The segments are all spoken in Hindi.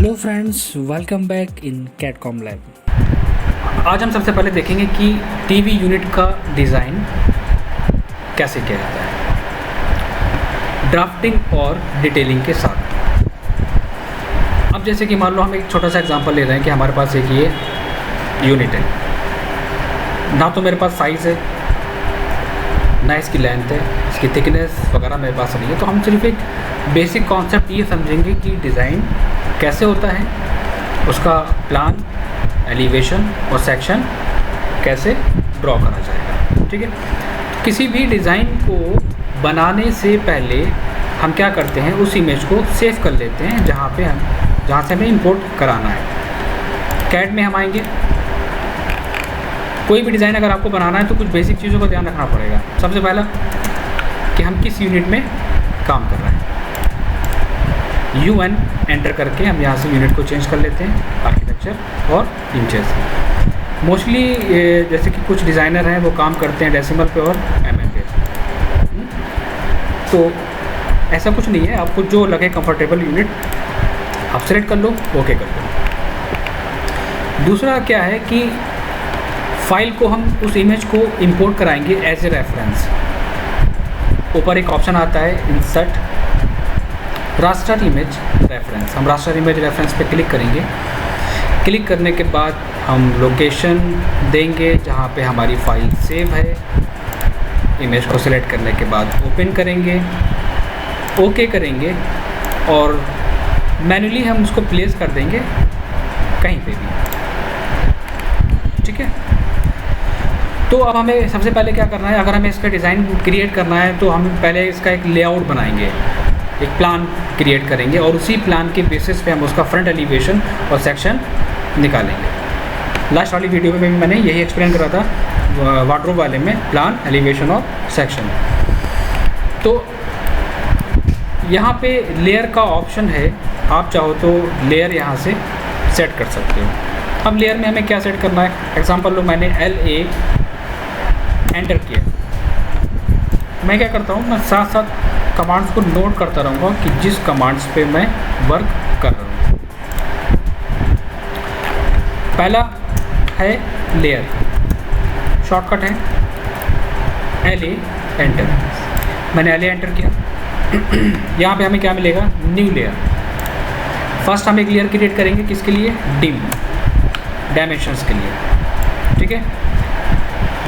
Hello friends, welcome back in Catcom lab. आज हम सबसे पहले देखेंगे कि टीवी यूनिट का डिज़ाइन कैसे किया जाता है ड्राफ्टिंग और डिटेलिंग के साथ। अब जैसे कि मान लो हम एक छोटा सा एग्जांपल ले रहे हैं कि हमारे पास एक ये यूनिट है, ना तो मेरे पास साइज़ है ना इसकी लेंथ है, इसकी थिकनेस वगैरह मेरे पास नहीं है। तो हम सिर्फ एक बेसिक कॉन्सेप्ट ये समझेंगे कि डिज़ाइन कैसे होता है, उसका प्लान, एलिवेशन और सेक्शन कैसे ड्रॉ करा जाएगा। ठीक है, तो किसी भी डिज़ाइन को बनाने से पहले हम क्या करते हैं, उस इमेज को सेव कर लेते हैं जहाँ से हमें इंपोर्ट कराना है। कैड में हम आएंगे। कोई भी डिज़ाइन अगर आपको बनाना है तो कुछ बेसिक चीज़ों का ध्यान रखना पड़ेगा। सबसे पहला कि हम किस यूनिट में काम कर रहे हैं। UN एंटर करके हम यहाँ से यूनिट को चेंज कर लेते हैं, आर्किटेक्चर और इंचेस। मोस्टली जैसे कि कुछ डिज़ाइनर हैं वो काम करते हैं डेसिमल पे और mm पे, तो ऐसा कुछ नहीं है। आपको जो लगे कंफर्टेबल यूनिट आप सेलेक्ट कर लो, ओके कर लो। दूसरा क्या है कि फाइल को हम उस इमेज को इंपोर्ट कराएंगे एज ए रेफरेंस। ऊपर एक ऑप्शन आता है इंसर्ट रास्टर इमेज रेफरेंस। हम रास्टर इमेज रेफरेंस पे क्लिक करेंगे। क्लिक करने के बाद हम लोकेशन देंगे जहाँ पे हमारी फ़ाइल सेव है। इमेज को सिलेक्ट करने के बाद ओपन करेंगे, ओके करेंगे और मैन्युअली हम उसको प्लेस कर देंगे कहीं पे भी। ठीक है, तो अब हमें सबसे पहले क्या करना है, अगर हमें इसका डिज़ाइन क्रिएट करना है तो हम पहले इसका एक लेआउट बनाएंगे, एक प्लान क्रिएट करेंगे और उसी प्लान के बेसिस पे हम उसका फ्रंट एलिवेशन और सेक्शन निकालेंगे। लास्ट वाली वीडियो में भी मैंने यही एक्सप्लेन करा था, वार्डरोब वाले में प्लान, एलिवेशन और सेक्शन। तो यहाँ पे लेयर का ऑप्शन है, आप चाहो तो लेयर यहाँ से सेट कर सकते हो। अब लेयर में हमें क्या सेट करना है, एग्जाम्पल लो मैंने LA एंटर किया। मैं क्या करता हूँ, मैं साथ साथ कमांड्स को नोट करता रहूँगा कि जिस कमांड्स पे मैं वर्क कर रहा हूँ। पहला है लेयर, शॉर्टकट है LA एंटर। मैंने LA एंटर किया। यहाँ पे हमें क्या मिलेगा, न्यू लेयर। फर्स्ट हम एक लेयर क्रिएट करेंगे, किसके लिए, डिम डायमेंशंस के लिए। ठीक है,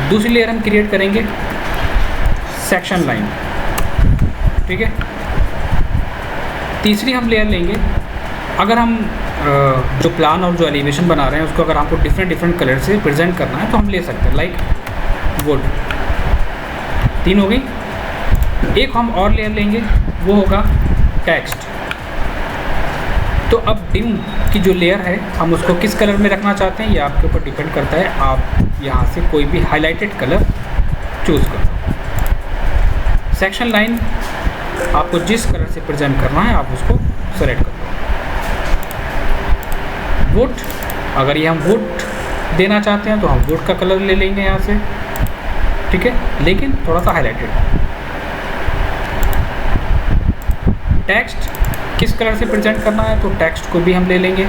दूसरी लेयर हम क्रिएट करेंगे सेक्शन लाइन। ठीक है, तीसरी हम लेयर लेंगे, अगर हम जो प्लान और जो एलिवेशन बना रहे हैं उसको अगर हमको डिफरेंट कलर से प्रेजेंट करना है तो हम ले सकते हैं, लाइक वुड। 3 हो गई। एक हम और लेयर लेंगे, वो होगा टेक्स्ट। तो अब डिम की जो लेयर है हम उसको किस कलर में रखना चाहते हैं ये आपके ऊपर डिपेंड करता है। आप यहाँ से कोई भी हाईलाइटेड कलर चूज़ करो। सेक्शन लाइन आपको जिस कलर से प्रेजेंट करना है आप उसको सेलेक्ट कर लो। वुड, अगर ये हम वुड देना चाहते हैं तो हम वुड का कलर ले लेंगे यहाँ से। ठीक है, लेकिन थोड़ा सा हाईलाइटेड। टेक्स्ट किस कलर से प्रेजेंट करना है तो टेक्स्ट को भी हम ले लेंगे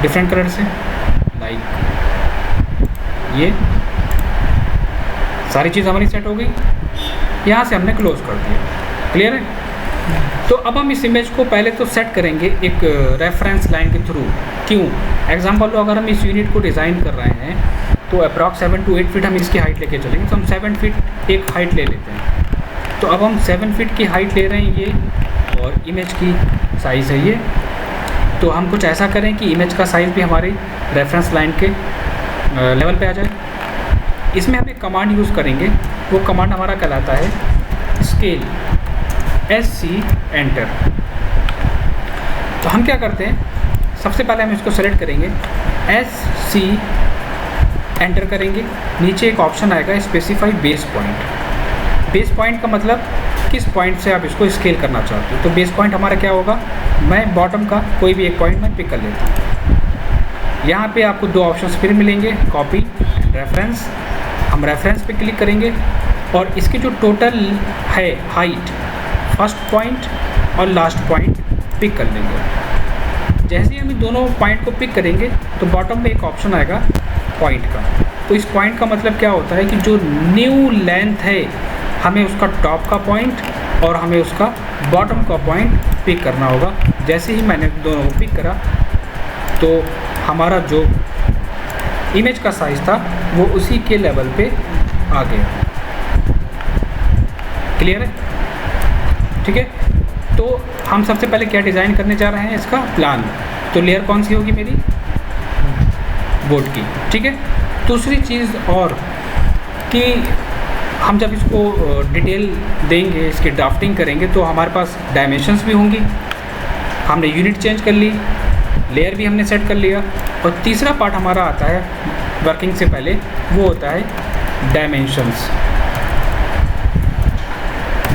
डिफरेंट कलर से, लाइक ये। सारी चीज़ हमारी सेट हो गई। यहाँ से हमने क्लोज कर दिया। क्लियर है। तो अब हम इस इमेज को पहले तो सेट करेंगे एक रेफरेंस लाइन के थ्रू। क्यों, एग्जांपल लो अगर हम इस यूनिट को डिज़ाइन कर रहे हैं तो अप्रॉक्स 7 to 8 फीट हम इसकी हाइट लेके चलेंगे, तो हम 7 फीट एक हाइट ले लेते हैं। तो अब हम 7 फीट की हाइट ले रहे हैं ये, और इमेज की साइज़ है ये। तो हम कुछ ऐसा करें कि इमेज का साइज़ भी हमारी रेफरेंस लाइन के लेवल पे आ जाए। इसमें हम एक कमांड यूज़ करेंगे, वो कमांड हमारा कहलाता है स्केल, SC एंटर। तो हम क्या करते हैं, सबसे पहले हम इसको सेलेक्ट करेंगे, SC एंटर करेंगे। नीचे एक ऑप्शन आएगा specify base point. Base point का मतलब किस पॉइंट से आप इसको स्केल करना चाहते हो। तो बेस पॉइंट हमारा क्या होगा, मैं बॉटम का कोई भी एक पॉइंट मैं पिक कर लेता हूँ। यहाँ पे आपको 2 ऑप्शंस फिर मिलेंगे, कॉपी एंड रेफरेंस। हम रेफरेंस पे क्लिक करेंगे और इसकी जो टोटल है हाइट, फर्स्ट पॉइंट और लास्ट पॉइंट पिक कर लेंगे। जैसे ही हम इन दोनों पॉइंट को पिक करेंगे तो बॉटम में एक ऑप्शन आएगा पॉइंट का। तो इस पॉइंट का मतलब क्या होता है कि जो न्यू लेंथ है हमें उसका टॉप का पॉइंट और हमें उसका बॉटम का पॉइंट पिक करना होगा। जैसे ही मैंने दोनों को पिक करा तो हमारा जो इमेज का साइज़ था वो उसी के लेवल पे आ गया। क्लियर है? ठीक है। तो हम सबसे पहले क्या डिज़ाइन करने जा रहे हैं, इसका प्लान। तो लेयर कौन सी होगी मेरी, बोर्ड की। ठीक है। दूसरी चीज़ और कि हम जब इसको डिटेल देंगे, इसकी ड्राफ्टिंग करेंगे तो हमारे पास डायमेंशंस भी होंगी। हमने यूनिट चेंज कर ली, लेयर भी हमने सेट कर लिया, और तीसरा पार्ट हमारा आता है वर्किंग से पहले, वो होता है डायमेंशंस।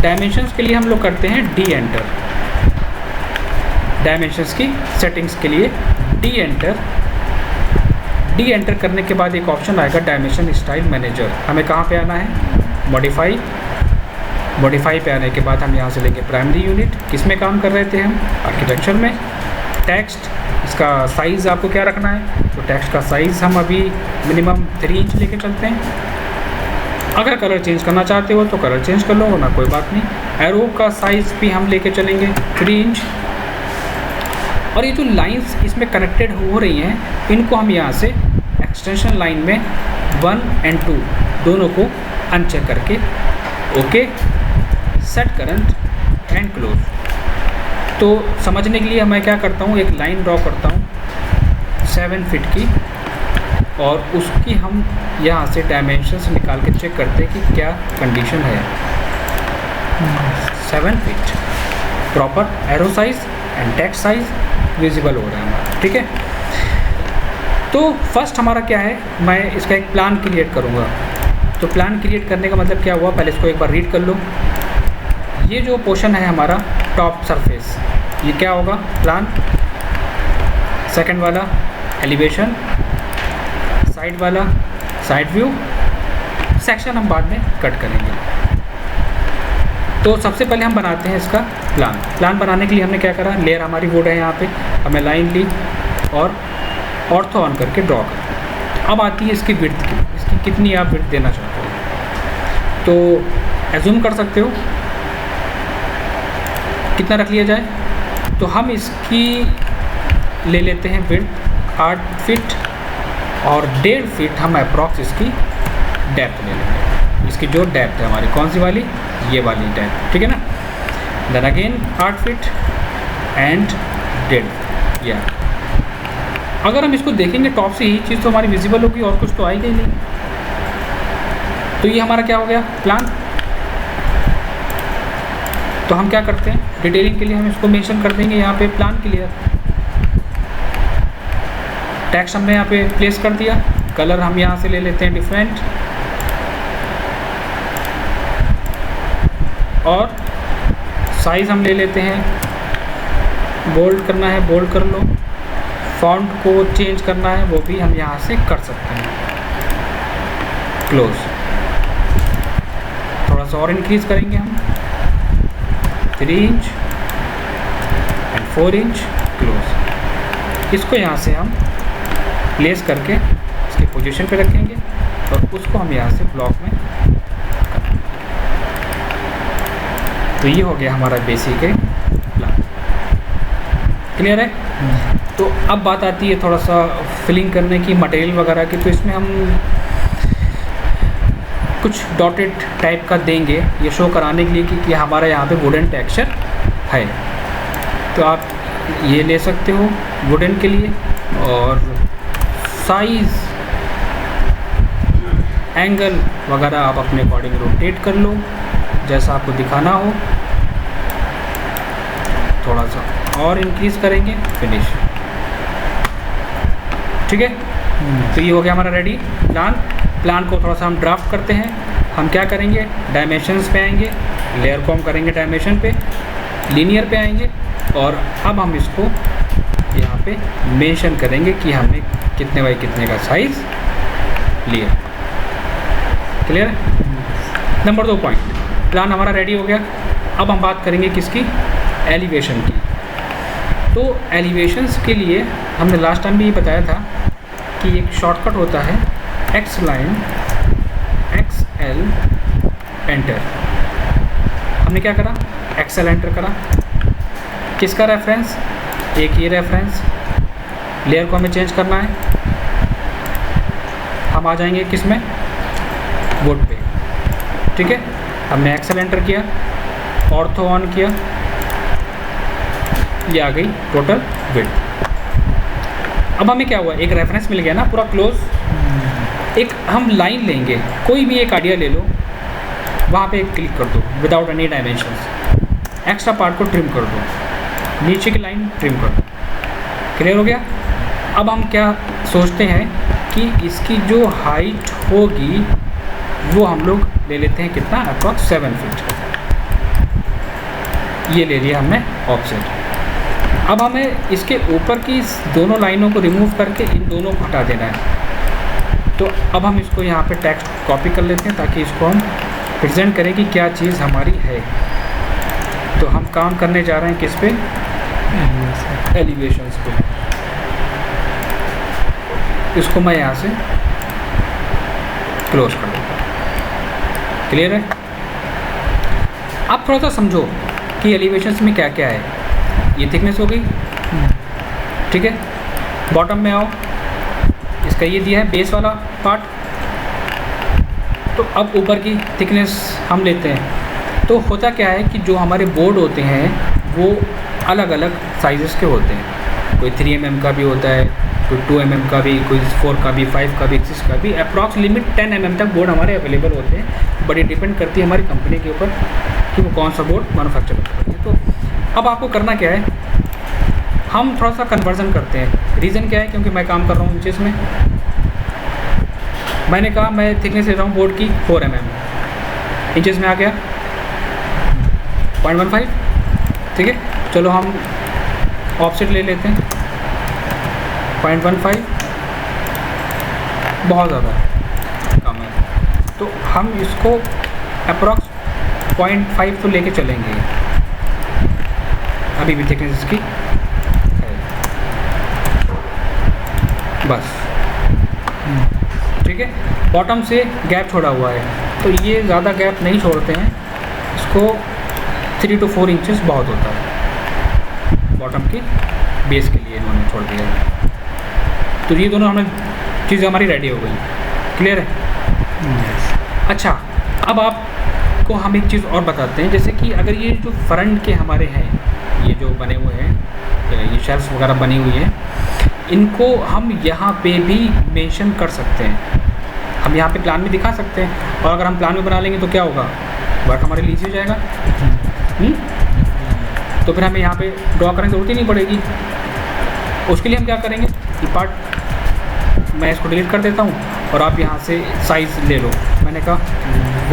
डायमेंशंस के लिए हम लोग करते हैं डी एंटर। डायमेंशंस की सेटिंग्स के लिए डी एंटर। डी एंटर करने के बाद एक ऑप्शन आएगा डायमेंशन स्टाइल मैनेजर। हमें कहाँ पे आना है, मॉडिफाई। मॉडिफाई पे आने के बाद हम यहाँ से लेंगे प्राइमरी यूनिट। किस में काम कर रहे थे हम, आर्किटेक्चर में। टेक्स्ट, इसका साइज़ आपको क्या रखना है, तो टेक्स्ट का साइज़ हम अभी मिनिमम 3 इंच लेके चलते हैं। अगर कलर चेंज करना चाहते हो तो कलर चेंज कर लो, वरना कोई बात नहीं। एरो का साइज़ भी हम लेके चलेंगे 3 इंच। और ये जो लाइंस इसमें कनेक्टेड हो रही हैं, इनको हम यहाँ से एक्सटेंशन लाइन में 1 और 2 दोनों को अनचेक करके okay, set current and close. तो समझने के लिए मैं क्या करता हूँ, एक लाइन ड्रॉ करता हूँ 7 फीट की, और उसकी हम यहाँ से डायमेंशंस निकाल के चेक करते हैं कि क्या कंडीशन है। 7 feet proper arrow size and text size visible हो रहा है हमारा। ठीक है। तो फर्स्ट हमारा क्या है, मैं इसका एक प्लान क्रिएट करूँगा। तो प्लान क्रिएट करने का मतलब क्या हुआ, पहले इसको एक बार रीड कर लो। ये जो पोर्शन है हमारा टॉप सरफेस, ये क्या होगा, प्लान। सेकंड वाला एलिवेशन, साइड वाला साइड व्यू, सेक्शन हम बाद में कट करेंगे। तो सबसे पहले हम बनाते हैं इसका प्लान। प्लान बनाने के लिए हमने क्या करा, लेयर हमारी वुड है, यहाँ पे हमने लाइन ली और ऑर्थो ऑन करके ड्रॉ कर। अब आती है इसकी विड्थ की, इसकी कितनी आप विड्थ देना चाहते हो। तो एज्यूम कर सकते हो कितना रख लिया जाए। तो हम इसकी ले लेते हैं विड्थ 8 फीट, और 1.5 फीट हम अप्रॉक्स इसकी डेप्थ ले लेंगे। इसकी जो डेप्थ है हमारी कौन सी वाली, ये वाली डेप्थ। ठीक है ना। देन अगेन 8 फीट एंड 1.5 या। अगर हम इसको देखेंगे टॉप से, यही चीज़ तो हमारी विजिबल होगी और कुछ तो आएगा ही नहीं। तो ये हमारा क्या हो गया, प्लान। तो हम क्या करते हैं, डिटेलिंग के लिए हम इसको मेंशन कर देंगे यहाँ पे प्लान क्लियर। टेक्स्ट हमने यहाँ पे प्लेस कर दिया। कलर हम यहाँ से ले लेते हैं डिफरेंट, और साइज़ हम ले लेते हैं, बोल्ड करना है बोल्ड कर लो, फॉन्ट को चेंज करना है वो भी हम यहाँ से कर सकते हैं, क्लोज। थोड़ा सा और इंक्रीज़ करेंगे हम, 3 इंच एंड 4 इंच, क्लोज। इसको यहाँ से हम प्लेस करके इसकी पोजीशन पे रखेंगे और उसको हम यहाँ से ब्लॉक में करेंगे। तो ये हो गया हमारा बेसिक है प्लान। क्लियर है। तो अब बात आती है थोड़ा सा फिलिंग करने की, मटेरियल वगैरह की। तो इसमें हम कुछ डॉटेड टाइप का देंगे, ये शो कराने के लिए कि हमारा यहाँ पे वुडन टेक्सचर है। तो आप ये ले सकते हो वुडन के लिए, और साइज़ एंगल वगैरह आप अपने अकॉर्डिंग रोटेट कर लो जैसा आपको दिखाना हो। थोड़ा सा और इंक्रीज़ करेंगे, फिनिश। ठीक है। तो ये हो गया हमारा रेडी प्लान। प्लान को थोड़ा सा हम ड्राफ्ट करते हैं। हम क्या करेंगे, डायमेंशंस पे आएंगे, लेयर को हम करेंगे डायमेंशन पे, लीनियर पे आएंगे, और अब हम इसको यहाँ पे मेंशन करेंगे कि हमने कितने बाई कितने का साइज़ लिया। क्लियर है। नंबर 2 पॉइंट, प्लान हमारा रेडी हो गया। अब हम बात करेंगे किसकी, एलिवेशन की। तो एलिवेशंस के लिए हमने लास्ट टाइम भी ये बताया था कि एक शॉर्टकट होता है एक्स लाइन XL एंटर। हमने क्या करा, XL एंटर करा। किसका रेफरेंस, एक ये रेफरेंस, लेयर को हमें चेंज करना है। हम आ जाएंगे किस में, बोर्ड पे, ठीक है। हमने XL एंटर किया, ऑर्थो ऑन किया, ये आ गई टोटल विड्थ। अब हमें क्या हुआ, एक रेफरेंस मिल गया ना पूरा क्लोज। एक हम लाइन लेंगे, कोई भी एक आइडिया ले लो, वहाँ पे क्लिक कर दो without any dimensions, extra part को ट्रिम कर दो, नीचे की लाइन ट्रिम कर दो। क्लियर हो गया। अब हम क्या सोचते हैं कि इसकी जो हाइट होगी वो हम लोग ले लेते हैं कितना, अप्रॉक्स 7 फीट। ये ले लिया हमने ऑफसेट। अब हमें इसके ऊपर की दोनों लाइनों को रिमूव करके इन दोनों को हटा देना है। तो अब हम इसको यहाँ पे टेक्स्ट कॉपी कर लेते हैं ताकि इसको हम प्रेजेंट करें कि क्या चीज़ हमारी है। तो हम काम करने जा रहे हैं किस पे, एलिवेशंस पे। इसको मैं यहाँ से क्लोज कर दूँगा। क्लियर है। अब थोड़ा सा समझो कि एलिवेशंस में क्या क्या है। ये थिकनेस हो गई, ठीक है। बॉटम में आओ, इसका ये दिया है बेस वाला पार्ट। तो अब ऊपर की थिकनेस हम लेते हैं। तो होता क्या है कि जो हमारे बोर्ड होते हैं वो अलग अलग साइज़ेस के होते हैं। कोई 3 mm का भी होता है, कोई 2 mm का भी, कोई 4 का भी, 5 का भी, 6 का भी। अप्रॉक्स लिमिट 10 mm तक बोर्ड हमारे अवेलेबल होते हैं, बट ये डिपेंड करती है हमारी कंपनी के ऊपर कि वो कौन सा बोर्ड मैन्युफैक्चर करती है। तो अब आपको करना क्या है, हम थोड़ा सा कन्वर्जन करते हैं। रीज़न क्या है, क्योंकि मैं काम कर रहा हूँ इंचेस में। मैंने कहा मैं थिकनेस ले रहा हूँ बोर्ड की 4 mm, इंचेस में आ गया 0.15, ठीक है। चलो हम ऑफसेट ले लेते हैं 0.15, बहुत ज़्यादा कम है। तो हम इसको अप्रॉक्स 0.5 तो लेके चलेंगे। अभी भी थिकनेस इसकी है, बस, ठीक है। बॉटम से गैप छोड़ा हुआ है, तो ये ज़्यादा गैप नहीं छोड़ते हैं इसको। 3 to 4 इंचेस बहुत होता है बॉटम की बेस के लिए, इन्होंने छोड़ दिया है। तो ये दोनों हमें चीज़ें हमारी रेडी हो गई। क्लियर है। अच्छा, अब आपको हम एक चीज़ और बताते हैं। जैसे कि अगर ये जो फ्रंट के हमारे हैं, ये जो बने हुए हैं, ये शेल्फ्स वगैरह बनी हुई हैं, इनको हम यहाँ पे भी मेंशन कर सकते हैं। हम यहाँ पे प्लान में दिखा सकते हैं, और अगर हम प्लान में बना लेंगे तो क्या होगा, वर्क हमारे लिए इजी हो जाएगा। तो फिर हमें यहाँ पे ड्रॉ करने की ज़रूरत ही नहीं पड़ेगी। उसके लिए हम क्या करेंगे, ये पार्ट मैं इसको डिलीट कर देता हूँ, और आप यहाँ से साइज़ ले लो। मैंने कहा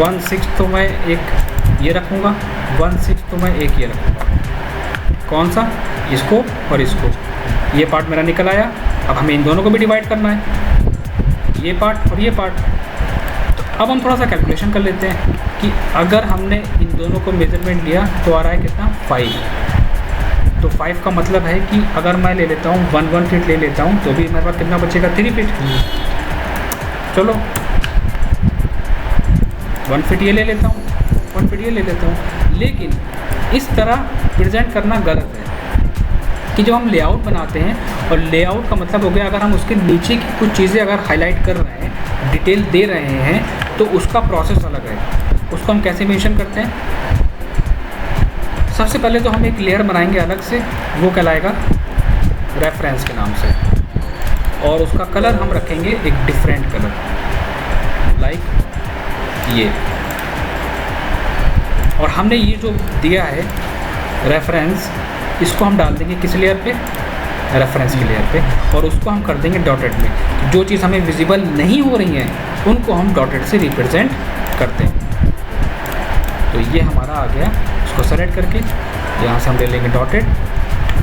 1/6 तो मैं एक ये रखूँगा, 1/6 तो मैं एक ये रखूँगा। कौन सा, इसको और इसको। ये पार्ट मेरा निकल आया। अब हमें इन दोनों को भी डिवाइड करना है, ये पार्ट और ये पार्ट। तो अब हम थोड़ा सा कैलकुलेशन कर लेते हैं कि अगर हमने इन दोनों को मेजरमेंट लिया तो आ रहा है कितना, 5। तो 5 का मतलब है कि अगर मैं ले लेता हूँ 1 फीट ले लेता हूँ तो भी मेरे पास कितना बचेगा, 3 फीट। चलो 1 फीट ये ले लेता हूँ, 1 फीट ये ले लेता हूँ। लेकिन इस तरह प्रेजेंट करना गलत है कि जब हम लेआउट बनाते हैं, और लेआउट का मतलब हो गया अगर हम उसके नीचे की कुछ चीज़ें अगर हाईलाइट कर रहे हैं, डिटेल दे रहे हैं, तो उसका प्रोसेस अलग है। उसको हम कैसे मेंशन करते हैं, सबसे पहले तो हम एक लेयर बनाएंगे अलग से, वो कहलाएगा रेफरेंस के नाम से, और उसका कलर हम रखेंगे एक डिफरेंट कलर, लाइक ये। और हमने ये जो दिया है रेफरेंस, इसको हम डाल देंगे किस लेयर पे, रेफरेंस की लेयर पे, और उसको हम कर देंगे डॉटेड में। जो चीज़ हमें विजिबल नहीं हो रही हैं उनको हम डॉटेड से रिप्रेजेंट करते हैं। तो ये हमारा आ गया। इसको सेलेक्ट करके यहाँ से हम ले लेंगे डॉटेड,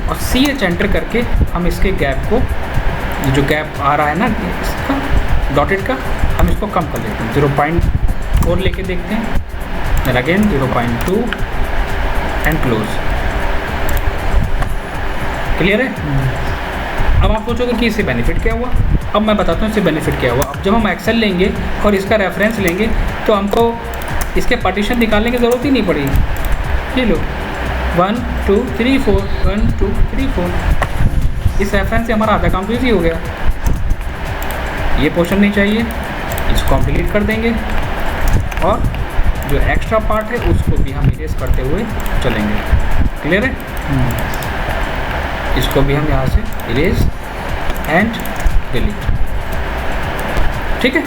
और CH एंटर करके हम इसके गैप को, ये जो गैप आ रहा है ना इसका डॉटेड का, हम इसको कम कर लेते हैं। 0.4 लेके देखते हैं, then again 0.2 and close. Clear है? अब आप सोचोगे कि इससे बेनिफिट क्या हुआ। अब मैं बताता हूँ इससे बेनिफिट क्या हुआ। अब जब हम एक्सेल लेंगे और इसका रेफरेंस लेंगे तो हमको इसके पार्टीशन निकालने की ज़रूरत ही नहीं पड़ेगी। ये लो 1 2 3 4 1 2 3 4, इस रेफरेंस से हमारा आधा काम तो ईजी हो गया। ये पोर्शन नहीं चाहिए, इसको हम डिलीट कर देंगे और जो एक्स्ट्रा पार्ट है उसको भी हम इरेज करते हुए चलेंगे। क्लियर है? इसको भी हम यहाँ से इरेज एंड डिलीट। ठीक है,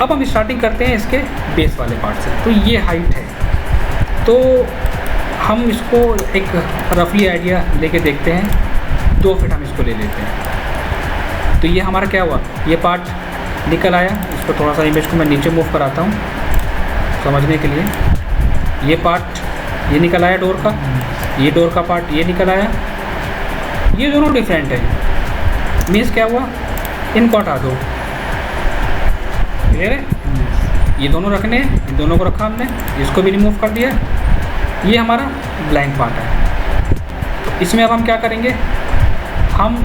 अब हम स्टार्टिंग करते हैं इसके बेस वाले पार्ट से। तो ये हाइट है, तो हम इसको एक रफली आइडिया लेके देखते हैं। 2 फीट हम इसको ले लेते हैं। तो ये हमारा क्या हुआ, ये पार्ट निकल आया। इसको थोड़ा सा इमेज को मैं नीचे मूव कराता हूँ समझने के लिए। ये पार्ट ये निकल आया डोर का, ये डोर का पार्ट ये निकल आया। ये दोनों डिफरेंट है, मीन्स क्या हुआ, इनको हटा दो। क्लियर है? ये दोनों रखने, इन दोनों को रखा हमने, इसको भी रिमूव कर दिया। ये हमारा ब्लैंक पार्ट है। तो इसमें अब हम क्या करेंगे, हम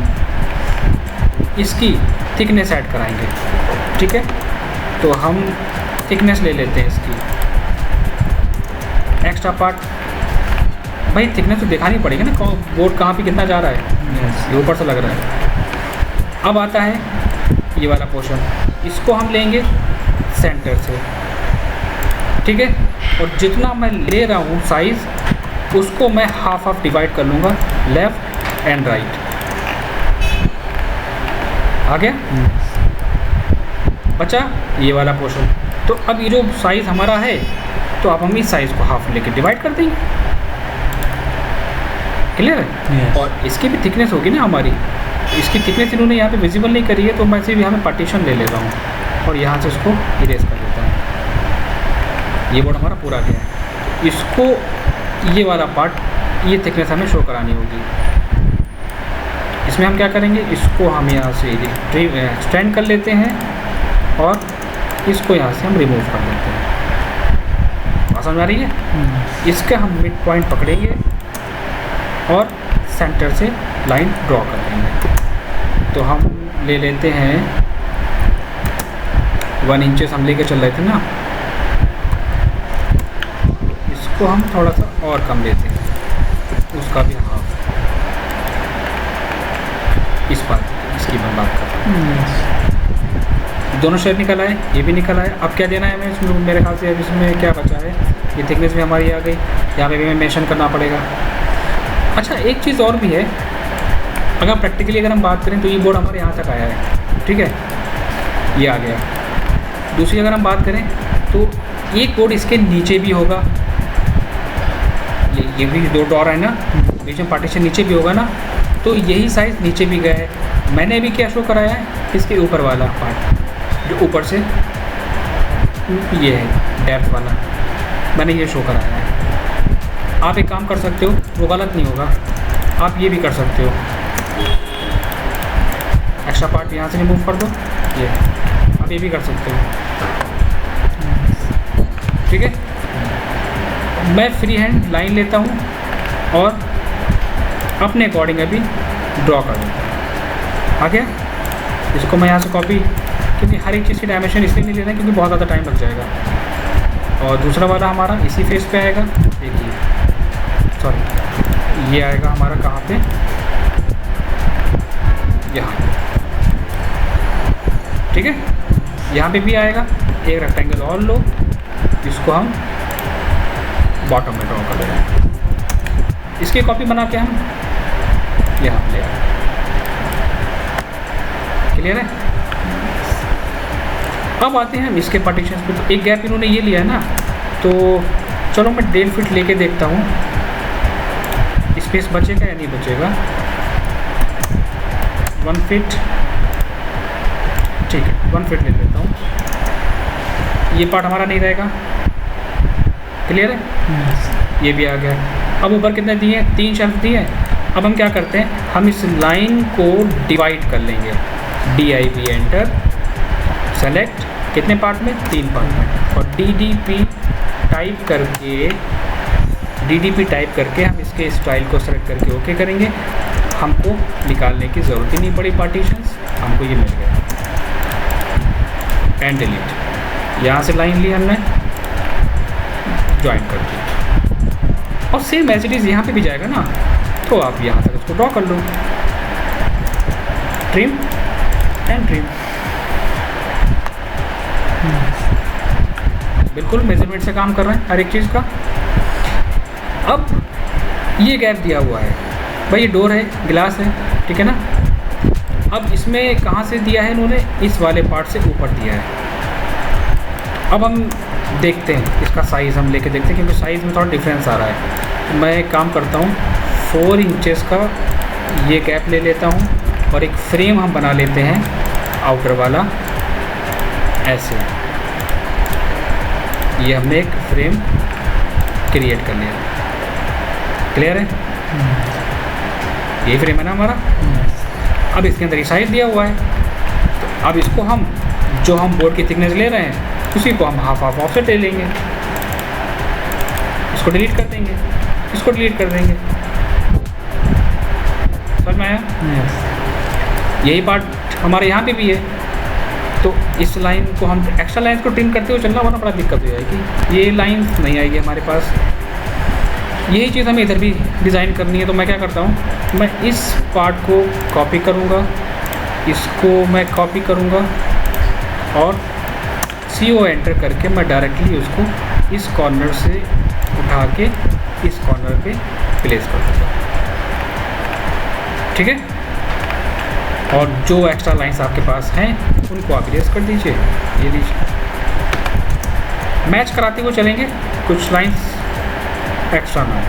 इसकी थिकनेस ऐड कराएंगे। ठीक है, तो हम थिकनेस ले लेते हैं इसकी। एक्स्ट्रा पार्ट, भाई थिकनेस तो दिखानी पड़ेगी ना, बोर्ड कहाँ पे कितना जा रहा है। ये ऊपर से लग रहा है। अब आता है ये वाला पोर्शन, इसको हम लेंगे सेंटर से। ठीक है, और जितना मैं ले रहा हूँ साइज़, उसको मैं हाफ डिवाइड कर लूँगा, लेफ़्ट एंड राइट। आ गया? बचा ये वाला पोर्शन। तो अब ये जो साइज़ हमारा है, तो अब हम इस साइज़ को हाफ लेके डिवाइड कर देंगे। क्लियर है? Yes. और इसकी भी थिकनेस होगी ना हमारी, इसकी थिकनेस इन्होंने यहाँ पे विजिबल नहीं करी है, तो मैं इसे भी यहाँ पे पार्टीशन ले लेता हूँ और यहाँ से इसको इरेज कर देता हूँ। ये बोर्ड हमारा पूरा गया है। इसको ये वाला पार्ट, ये थिकनेस हमें शो करानी होगी। इसमें हम क्या करेंगे, इसको हम यहाँ से स्टैंड कर लेते हैं और इसको यहाँ से हम रिमूव कर देते हैं। बात समझ आ रही है? इसका हम मिड पॉइंट पकड़ेंगे और सेंटर से लाइन ड्रॉ कर देंगे। तो हम ले लेते हैं 1 इंचेस हम लेके चल रहे थे ना, इसको हम थोड़ा सा और कम लेते हैं, उसका भी हाफ। इस पार्ट इसकी मैं बात कर रहा हूँ। दोनों शेप निकल आए, ये भी निकल आए। अब क्या देना है हमें इसमें, मेरे ख्याल से अब इसमें क्या बचा है, ये थिकनेस भी हमारी आ गई, यहाँ पे भी हमें मेंशन करना पड़ेगा। अच्छा, एक चीज़ और भी है, अगर प्रैक्टिकली अगर हम बात करें तो ये बोर्ड हमारे यहाँ तक आया है। ठीक है, ये आ गया। दूसरी अगर हम बात करें तो एक बोर्ड इसके नीचे भी होगा, ये भी 2 डोर है ना, बीच में पार्टीशन नीचे भी होगा ना, तो यही साइज़ नीचे भी गया है। मैंने अभी क्या शो कराया है, इसके ऊपर वाला पार्ट जो ऊपर से ये है डेप्थ वाला, मैंने ये शो कराया है। आप एक काम कर सकते हो, वो गलत नहीं होगा, आप ये भी कर सकते हो। एक्स्ट्रा पार्ट यहाँ से रिमूव कर दो, ये आप ये भी कर सकते हो। ठीक है, मैं फ्री हैंड लाइन लेता हूँ और अपने अकॉर्डिंग अभी ड्रॉ कर देता हूँ। आ गया? इसको मैं यहाँ से कॉपी, क्योंकि हर एक चीज़ की डायमेंशन इसलिए नहीं लेना क्योंकि बहुत ज़्यादा टाइम लग जाएगा। और दूसरा वाला हमारा इसी फेस पे आएगा, देखिए, सॉरी, ये आएगा हमारा कहाँ पे, यहाँ। ठीक है, यहाँ पे भी आएगा। एक रेक्टेंगल और लो, इसको हम बॉटम में ड्रॉ कर देंगे। इसकी कॉपी बना के हम यहाँ ले आए। क्लियर है? अब आते हैं हम इसके पार्टीशन पे। तो एक गैप इन्होंने ये लिया है ना, तो चलो मैं 1.5 फीट लेके देखता हूँ स्पेस बचेगा या नहीं बचेगा। 1 फीट, ठीक है, 1 फीट ले लेता हूँ। ये पार्ट हमारा नहीं रहेगा। क्लियर है? ये भी आ गया। अब ऊपर कितने दिए हैं, 3 शेल्फ दिए हैं। अब हम क्या करते हैं, हम इस लाइन को डिवाइड कर लेंगे। DIV एंटर, सेलेक्ट, कितने पार्ट में, 3 पार्ट में, और DDP टाइप करके हम इसके स्टाइल को सेलेक्ट करके ओके करेंगे। हमको निकालने की ज़रूरत ही नहीं पड़ी पार्टीशंस, हमको ये मिल गया। एंड डिलीट, यहाँ से लाइन ली हमने, ज्वाइन कर दी, और सेम एज इट इज़ यहाँ पे भी जाएगा ना, तो आप यहाँ तक उसको ड्रॉ कर लो, ट्रिम एंड ट्रिम। बिल्कुल मेजरमेंट से काम कर रहे हैं हर एक चीज़ का। अब ये गैप दिया हुआ है भाई, ये डोर है, गिलास है, ठीक है ना। अब इसमें कहाँ से दिया है इन्होंने, इस वाले पार्ट से ऊपर दिया है। अब हम देखते हैं इसका साइज़, हम लेके देखते हैं क्योंकि साइज़ में थोड़ा डिफरेंस आ रहा है। तो मैं काम करता हूँ 4 इंचेस का ये गैप ले लेता हूँ, और एक फ्रेम हम बना लेते हैं आउटर वाला, ऐसे। ये हमने एक फ्रेम क्रिएट कर लिया, क्लियर है। यही फ्रेम है ना हमारा। अब इसके अंदर ये साइज दिया हुआ है, तो अब इसको हम जो हम बोर्ड की थिकनेस ले रहे हैं उसी को हम हाफ ऑफसेट ले लेंगे, इसको डिलीट कर देंगे, इसको डिलीट कर देंगे। समझ में आया? यही पार्ट हमारे यहाँ पे भी है, तो इस लाइन को हम एक्स्ट्रा लाइन को ट्रिम करते हुए चलना, वरना बड़ा दिक्कत हो जाएगी, ये लाइन नहीं आएगी हमारे पास। यही चीज़ हमें इधर भी डिज़ाइन करनी है, तो मैं क्या करता हूँ, मैं इस पार्ट को कॉपी करूँगा, इसको मैं कॉपी करूँगा, और CO एंटर करके मैं डायरेक्टली उसको इस कॉर्नर से उठा के इस कॉर्नर पे प्लेस कर दूँगा, ठीक है। और जो एक्स्ट्रा लाइंस आपके पास हैं उनको आप इरेज कर दीजिए, ये लीजिए। मैच कराते हुए चलेंगे, कुछ लाइंस एक्स्ट्रा ना हो,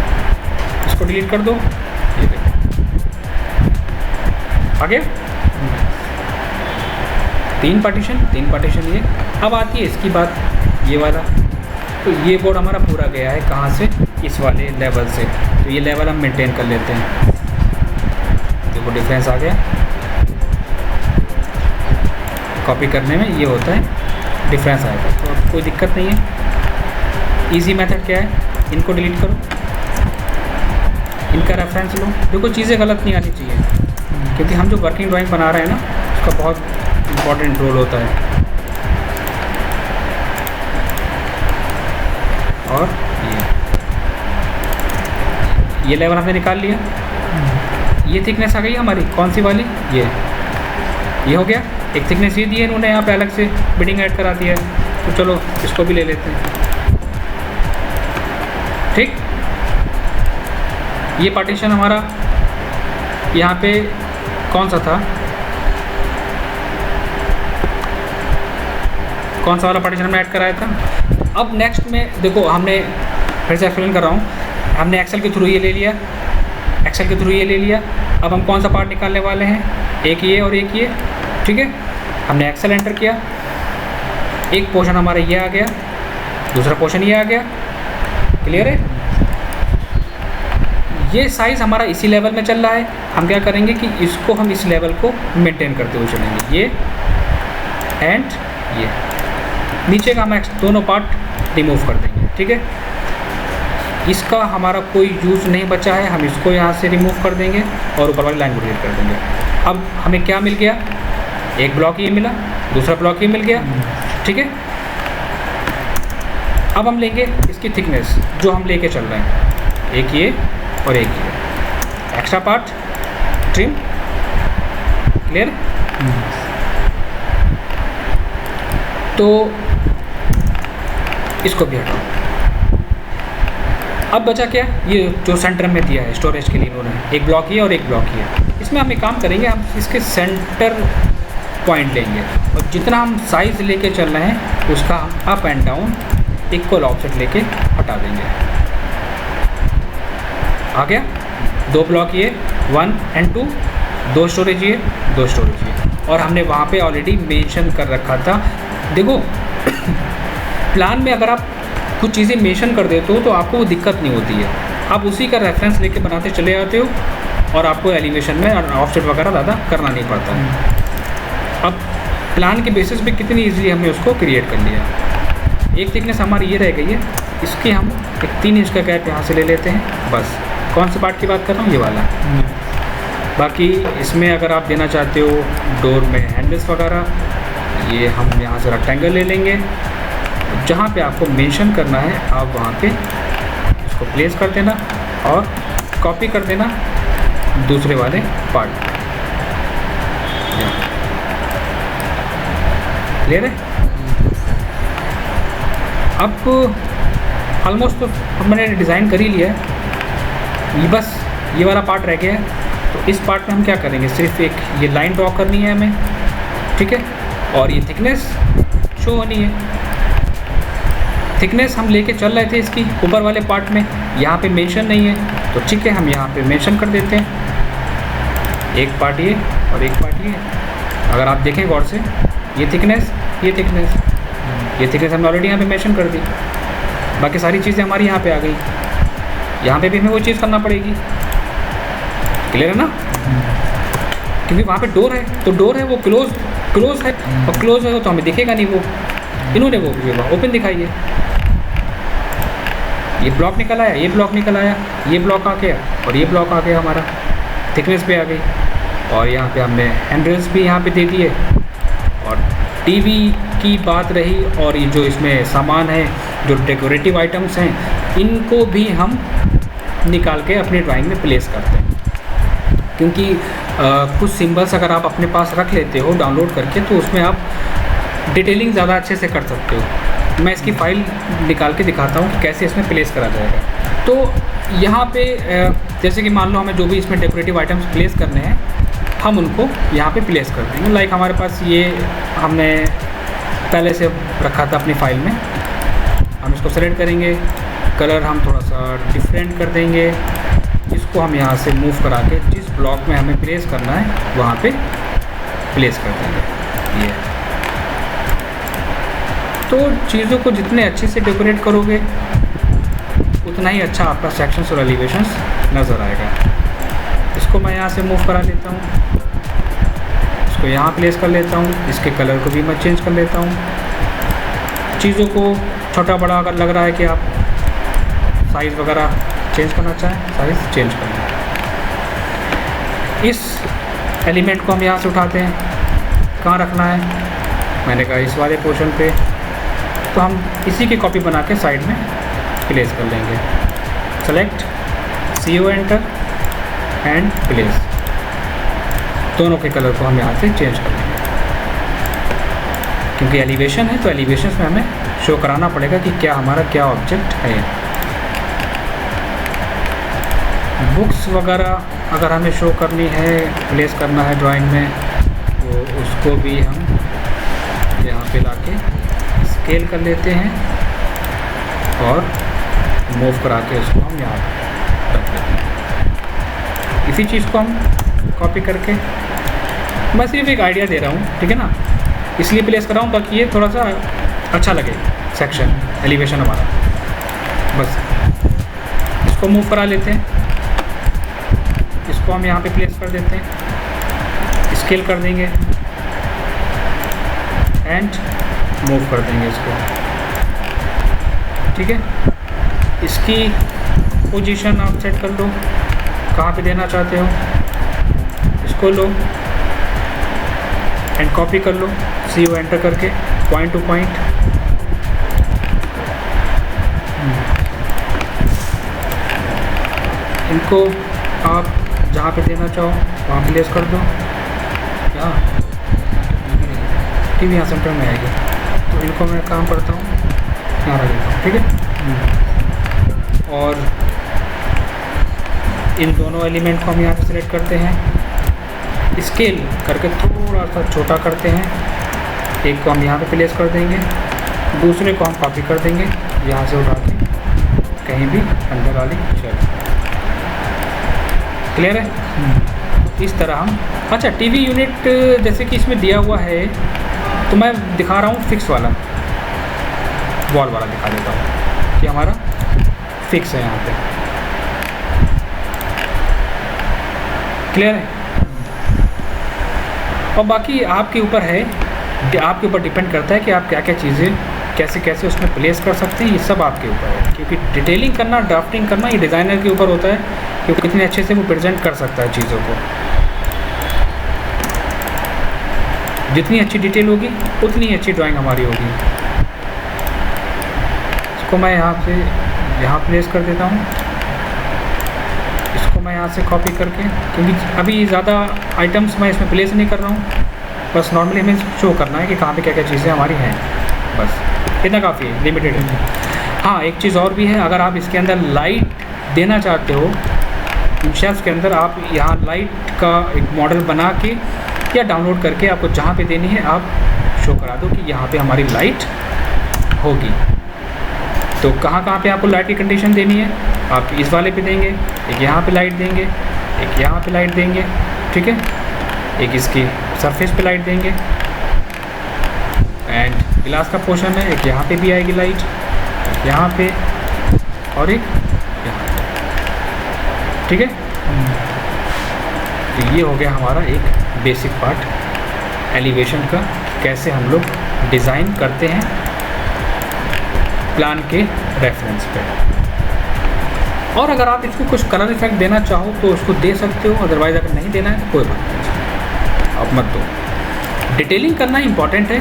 इसको डिलीट कर दो, ये देखो आगे 3 पार्टीशन ये। अब आती है इसकी बात, ये वाला, तो ये बोर्ड हमारा पूरा गया है कहाँ से, इस वाले लेवल से, तो ये लेवल हम मेंटेन कर लेते हैं। देखो डिफरेंस आ गया, कॉपी करने में ये होता है, डिफरेंस आएगा, तो कोई दिक्कत नहीं है। इजी मेथड क्या है, इनको डिलीट करो, इनका रेफरेंस लो। देखो चीज़ें गलत नहीं आनी चाहिए, क्योंकि हम जो वर्किंग ड्राइंग बना रहे हैं ना, उसका बहुत इम्पोर्टेंट रोल होता है। और ये लेवल हमने निकाल लिया, ये थिकनेस आ गई हमारी, कौन सी वाली, ये हो गया। एक थिकनेस ये दी है इन्होंने, यहाँ पे अलग से बिडिंग ऐड करा दिया है, तो चलो इसको भी ले लेते हैं, ठीक। ये पार्टीशन हमारा यहाँ पे कौन सा था, कौन सा वाला पार्टीशन हमने ऐड कराया था। अब नेक्स्ट में देखो, हमने फिर से एक्सप्लेन कर रहा हूँ, हमने एक्सेल के थ्रू ये ले लिया, अब हम कौन सा पार्ट निकालने वाले हैं, एक ये और एक ये, ठीक है। हमने एक्सेल एंटर किया, एक पोर्शन हमारा ये आ गया, दूसरा पोर्शन ये आ गया, क्लियर है। ये साइज़ हमारा इसी लेवल में चल रहा है, हम क्या करेंगे कि इसको हम इस लेवल को मेंटेन करते हुए चलेंगे, ये एंड ये। नीचे का हम दोनों पार्ट रिमूव कर देंगे, ठीक है। इसका हमारा कोई यूज़ नहीं बचा है, हम इसको यहाँ से रिमूव कर देंगे और ऊपर वाली लाइन को डिलीट कर देंगे। अब हमें क्या मिल गया, एक ब्लॉक ये मिला, दूसरा ब्लॉक ये मिल गया, ठीक है। अब हम लेंगे इसकी थिकनेस जो हम लेके चल रहे हैं, एक ये और एक ये, एक्स्ट्रा पार्ट ट्रिम, क्लियर। तो इसको भी हटाओ। अब बचा क्या, ये जो सेंटर में दिया है स्टोरेज के लिए इन्होंने, एक ब्लॉक ये और एक ब्लॉक ये, इसमें हम एक काम करेंगे, हम इसके सेंटर पॉइंट लेंगे और जितना हम साइज़ लेके चल रहे हैं उसका हम up and down equal offset लेके हटा देंगे। आ गया, 2 ब्लॉक ये 1 और 2, 2 स्टोरेज ये, 2 स्टोरेज ये, और हमने वहाँ पे ऑलरेडी मेंशन कर रखा था। देखो प्लान में अगर आप कुछ चीज़ें मेंशन कर देते हो तो आपको वो दिक्कत नहीं होती है, आप उसी का रेफरेंस लेके बनाते चले जाते हो और आपको एलिवेशन में ऑफसेट वगैरह ज़्यादा करना नहीं पड़ता है। अब प्लान के बेसिस पे कितनी ईजिली हमने उसको क्रिएट कर लिया। एक थिकनेस हमारी ये रह गई है, इसकी हम एक 3 इंच का गैप यहाँ से ले लेते हैं, बस। कौन से पार्ट की बात कर रहा हूँ, ये वाला। बाकी इसमें अगर आप देना चाहते हो डोर में हैंडल्स वगैरह, ये हम यहाँ से रेक्टेंगल ले लेंगे, जहाँ पे आपको मेंशन करना है आप वहाँ पे इसको प्लेस कर देना और कॉपी कर देना दूसरे वाले पार्ट। क्लियर है? अब ऑलमोस्ट तो मैंने डिज़ाइन कर ही लिया है, ये बस ये वाला पार्ट रह गया है। तो इस पार्ट में हम क्या करेंगे, सिर्फ एक ये लाइन ड्रॉ करनी है हमें, ठीक है, और ये थिकनेस शो होनी है। थिकनेस हम लेके चल रहे थे इसकी ऊपर वाले पार्ट में, यहाँ पे मेंशन नहीं है, तो ठीक है हम यहाँ पे मेंशन कर देते हैं, एक पार्ट ये और एक पार्ट ये। अगर आप देखें गौर से, ये थिकनेस ये थिकनेस, ये थिकनेस हमने ऑलरेडी यहाँ पे मेंशन कर दी, बाकी सारी चीज़ें हमारी यहाँ पे आ गई। यहाँ पे भी हमें वो चीज़ करना पड़ेगी। क्लियर है ना? क्योंकि वहाँ पे डोर है, तो डोर है वो क्लोज है, और क्लोज है तो हमें दिखेगा नहीं वो। इन्होंने वो ओपन दिखाई है, ये ब्लॉक निकल आया, ये ब्लॉक निकल आया, ये ब्लॉक आ गया और ये ब्लॉक आ गया, हमारा थिकनेस पे आ गई। और यहाँ पे हमने हैंडल्स भी यहाँ पे दे दिए। और टीवी की बात रही, और ये जो इसमें सामान है, जो डेकोरेटिव आइटम्स हैं, इनको भी हम निकाल के अपनी ड्राइंग में प्लेस करते हैं। क्योंकि कुछ सिंबल्स अगर आप अपने पास रख लेते हो डाउनलोड करके, तो उसमें आप डिटेलिंग ज़्यादा अच्छे से कर सकते हो। मैं इसकी फ़ाइल निकाल के दिखाता हूँ कि कैसे इसमें प्लेस करा जाएगा। तो यहाँ पे जैसे कि मान लो हमें जो भी इसमें डेकोरेटिव आइटम्स प्लेस करने हैं, हम उनको यहाँ पे प्लेस कर देंगे। लाइक हमारे पास ये हमने पहले से रखा था अपनी फ़ाइल में, हम इसको सेलेक्ट करेंगे, कलर हम थोड़ा सा डिफरेंट कर देंगे, इसको हम यहाँ से मूव करा के जिस ब्लॉक में हमें प्लेस करना है वहाँ पे प्लेस कर देंगे। ये तो चीज़ों को जितने अच्छे से डेकोरेट करोगे उतना ही अच्छा आपका सेक्शंस और एलिवेशंस नज़र आएगा। इसको मैं यहाँ से मूव करा लेता हूँ, इसको यहाँ प्लेस कर लेता हूँ, इसके कलर को भी मैं चेंज कर लेता हूँ। चीज़ों को छोटा बड़ा अगर लग रहा है कि आप साइज़ वगैरह चेंज करना चाहें, साइज़ चेंज कर लें। इस एलिमेंट को हम यहाँ से उठाते हैं, कहाँ रखना है, मैंने कहा इस वाले पोर्शन पे, तो हम इसी की कॉपी बना के साइड में प्लेस कर लेंगे। Select, CO enter and place, दोनों के कलर को हम यहाँ से चेंज कर लेंगे। क्योंकि एलिवेशन है तो एलिवेशन में हमें शो कराना पड़ेगा कि क्या हमारा क्या ऑब्जेक्ट है। बुक्स वगैरह अगर हमें शो करनी है, प्लेस करना है ड्राइंग में, तो उसको भी हम यहाँ पे लाके स्केल कर लेते हैं और मूव करा के उसको हम यहाँ रख देते हैं। इसी चीज़ को हम कॉपी करके, मैं सिर्फ एक आइडिया दे रहा हूँ, ठीक है ना, इसलिए प्लेस कर रहा हूँ ताकि ये थोड़ा सा अच्छा लगे सेक्शन एलिवेशन हमारा। बस इसको मूव करा लेते हैं, इसको हम यहाँ पे प्लेस कर देते हैं, स्केल कर देंगे एंड मूव कर देंगे इसको, ठीक है। इसकी पोजीशन आप सेट कर लो, कहाँ पे देना चाहते हो, इसको लो एंड कॉपी कर लो, CO एंटर करके पॉइंट टू पॉइंट। इनको आप जहाँ पे देना चाहो वहाँ प्लेस कर दो। क्या टीवी यहाँ सेंटर में आएगी, तो इनको मैं काम करता हूँ यहाँ रख देता हूँ, ठीक है। और इन दोनों एलिमेंट को हम यहाँ पे सिलेक्ट करते हैं, स्केल करके थोड़ा सा छोटा करते हैं। एक को हम यहाँ पे प्लेस कर देंगे, दूसरे को हम कॉपी कर देंगे यहाँ से उठा के कहीं भी अंदर वाली चल। क्लियर है? इस तरह हम, अच्छा टीवी यूनिट जैसे कि इसमें दिया हुआ है, तो मैं दिखा रहा हूँ फिक्स वाला, वॉल वाला दिखा देता हूँ कि हमारा फिक्स है यहाँ पे। क्लियर है? और बाकी आपके ऊपर है, आपके ऊपर डिपेंड करता है कि आप क्या क्या चीज़ें कैसे कैसे उसमें प्लेस कर सकते हैं। ये सब आपके ऊपर है, क्योंकि डिटेलिंग करना, ड्राफ्टिंग करना ये डिज़ाइनर के ऊपर होता है कि वो कितने अच्छे से वो प्रेजेंट कर सकता है चीज़ों को। जितनी अच्छी डिटेल होगी उतनी अच्छी ड्राइंग हमारी होगी। इसको मैं यहाँ से यहाँ प्लेस कर देता हूँ, इसको मैं यहाँ से कॉपी करके, क्योंकि अभी ज़्यादा आइटम्स मैं इसमें प्लेस नहीं कर रहा हूँ, बस नॉर्मली हमें शो करना है कि कहाँ पे क्या क्या चीज़ें हमारी हैं, बस इतना काफ़ी है, लिमिटेड है। हाँ, एक चीज़ और भी है, अगर आप इसके अंदर लाइट देना चाहते हो, इंशेप्स के अंदर आप यहाँ लाइट का एक मॉडल बना के या डाउनलोड करके आपको जहाँ पे देनी है आप शो करा दो कि यहाँ पे हमारी लाइट होगी। तो कहाँ पे आपको लाइट की कंडीशन देनी है, आप इस वाले पे देंगे, एक यहाँ पे लाइट देंगे, एक यहाँ पे लाइट देंगे, ठीक है, एक इसकी सरफेस पे लाइट देंगे, एंड ग्लास का पोर्शन है, एक यहाँ पे भी आएगी लाइट, यहाँ पे और एक यहाँ पे, ठीक है। तो ये हो गया हमारा एक बेसिक पार्ट एलिवेशन का, कैसे हम लोग डिज़ाइन करते हैं प्लान के रेफरेंस पे। और अगर आप इसको कुछ कलर इफेक्ट देना चाहो तो उसको दे सकते हो, अदरवाइज़ अगर नहीं देना है तो कोई बात नहीं, आप मत दो। डिटेलिंग करना इंपॉर्टेंट है।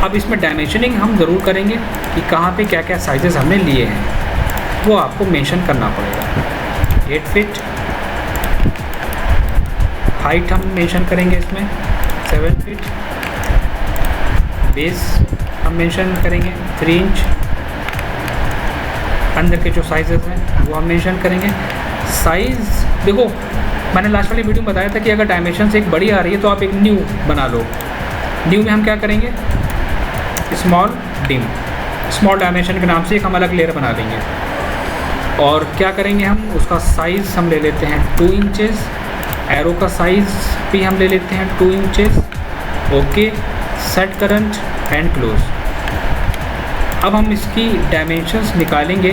अब इसमें डायमेंशनिंग हम ज़रूर करेंगे कि कहाँ पे क्या क्या साइजेस हमने लिए हैं, वो आपको मेंशन करना पड़ेगा। 8 फीट हाइट हम मेंशन करेंगे इसमें, 7 फीट बेस हम मेंशन करेंगे, 3 इंच अंदर के जो साइजेस हैं वो हम मेंशन करेंगे। साइज़ देखो, मैंने लास्ट वाली वीडियो में बताया था कि अगर डायमेंशन से एक बड़ी आ रही है तो आप एक न्यू बना लो। न्यू में हम क्या करेंगे, स्मॉल डिम, स्मॉल डायमेंशन के नाम से एक हम अलग लेयर बना देंगे। और क्या करेंगे, हम उसका साइज़ हम ले लेते हैं 2 इंचेस, एरो का साइज़ भी हम ले लेते हैं 2 inches. Okay, set current and close. अब हम इसकी डायमेंशंस निकालेंगे,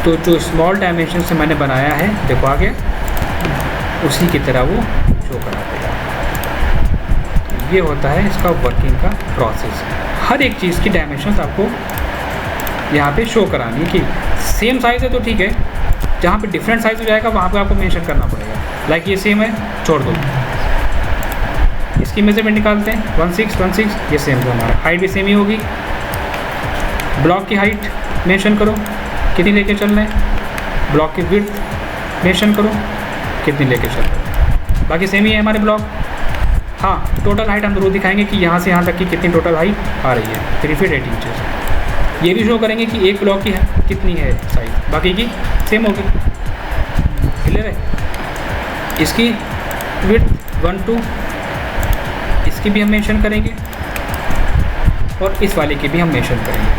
तो जो स्मॉल डायमेंशन से मैंने बनाया है, देखो आगे उसी की तरह वो शो करा देगा। ये होता है इसका वर्किंग का प्रोसेस। हर एक चीज़ की डायमेंशंस आपको यहाँ पे शो करानी है कि सेम साइज़ है तो ठीक है, जहाँ पे डिफरेंट साइज़ हो जाएगा वहाँ पे आपको मेंशन करना पड़ेगा। लाइक ये सेम है, छोड़ दो, इसकी मेजरमेंट निकालते हैं 1616, ये सेम है हमारा, हाइट भी सेम ही होगी। ब्लॉक की हाइट मेंशन करो कितनी लेके चल रहे हैं, ब्लॉक की विड्थ मेंशन करो कितनी लेके चल रहे हैं, बाकी सेम ही है हमारे ब्लॉक। हाँ, टोटल हाइट हम जरूर दिखाएंगे कि यहाँ से यहाँ तक की कितनी टोटल हाइट आ रही है, 3 फीट 8 इंचेस। ये भी शो करेंगे कि एक ब्लॉक की है कितनी है साइज, बाकी की सेम होगी। क्लियर है? इसकी विड्थ 1 2, इसकी भी हम मेंशन करेंगे और इस वाले की भी हम मेंशन करेंगे।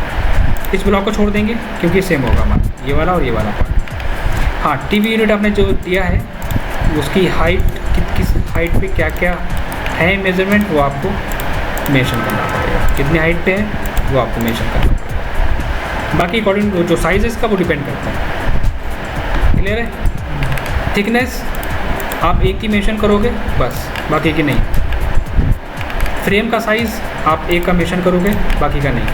इस ब्लॉक को छोड़ देंगे क्योंकि सेम होगा हमारा, ये वाला और ये वाला पार्ट। हाँ, टीवी यूनिट आपने जो दिया है उसकी हाइट, किस हाइट पे क्या क्या है मेजरमेंट, वो आपको मेंशन करना पड़ेगा। कितनी हाइट पे है वो आपको मेंशन करना पड़ेगा। बाकी अकॉर्डिंग टू जो साइज इसका वो डिपेंड करता है। क्लियर है? थिकनेस आप एक की मेंशन करोगे बस, बाकी की नहीं। फ्रेम का साइज़ आप एक का मेंशन करोगे, बाकी का नहीं।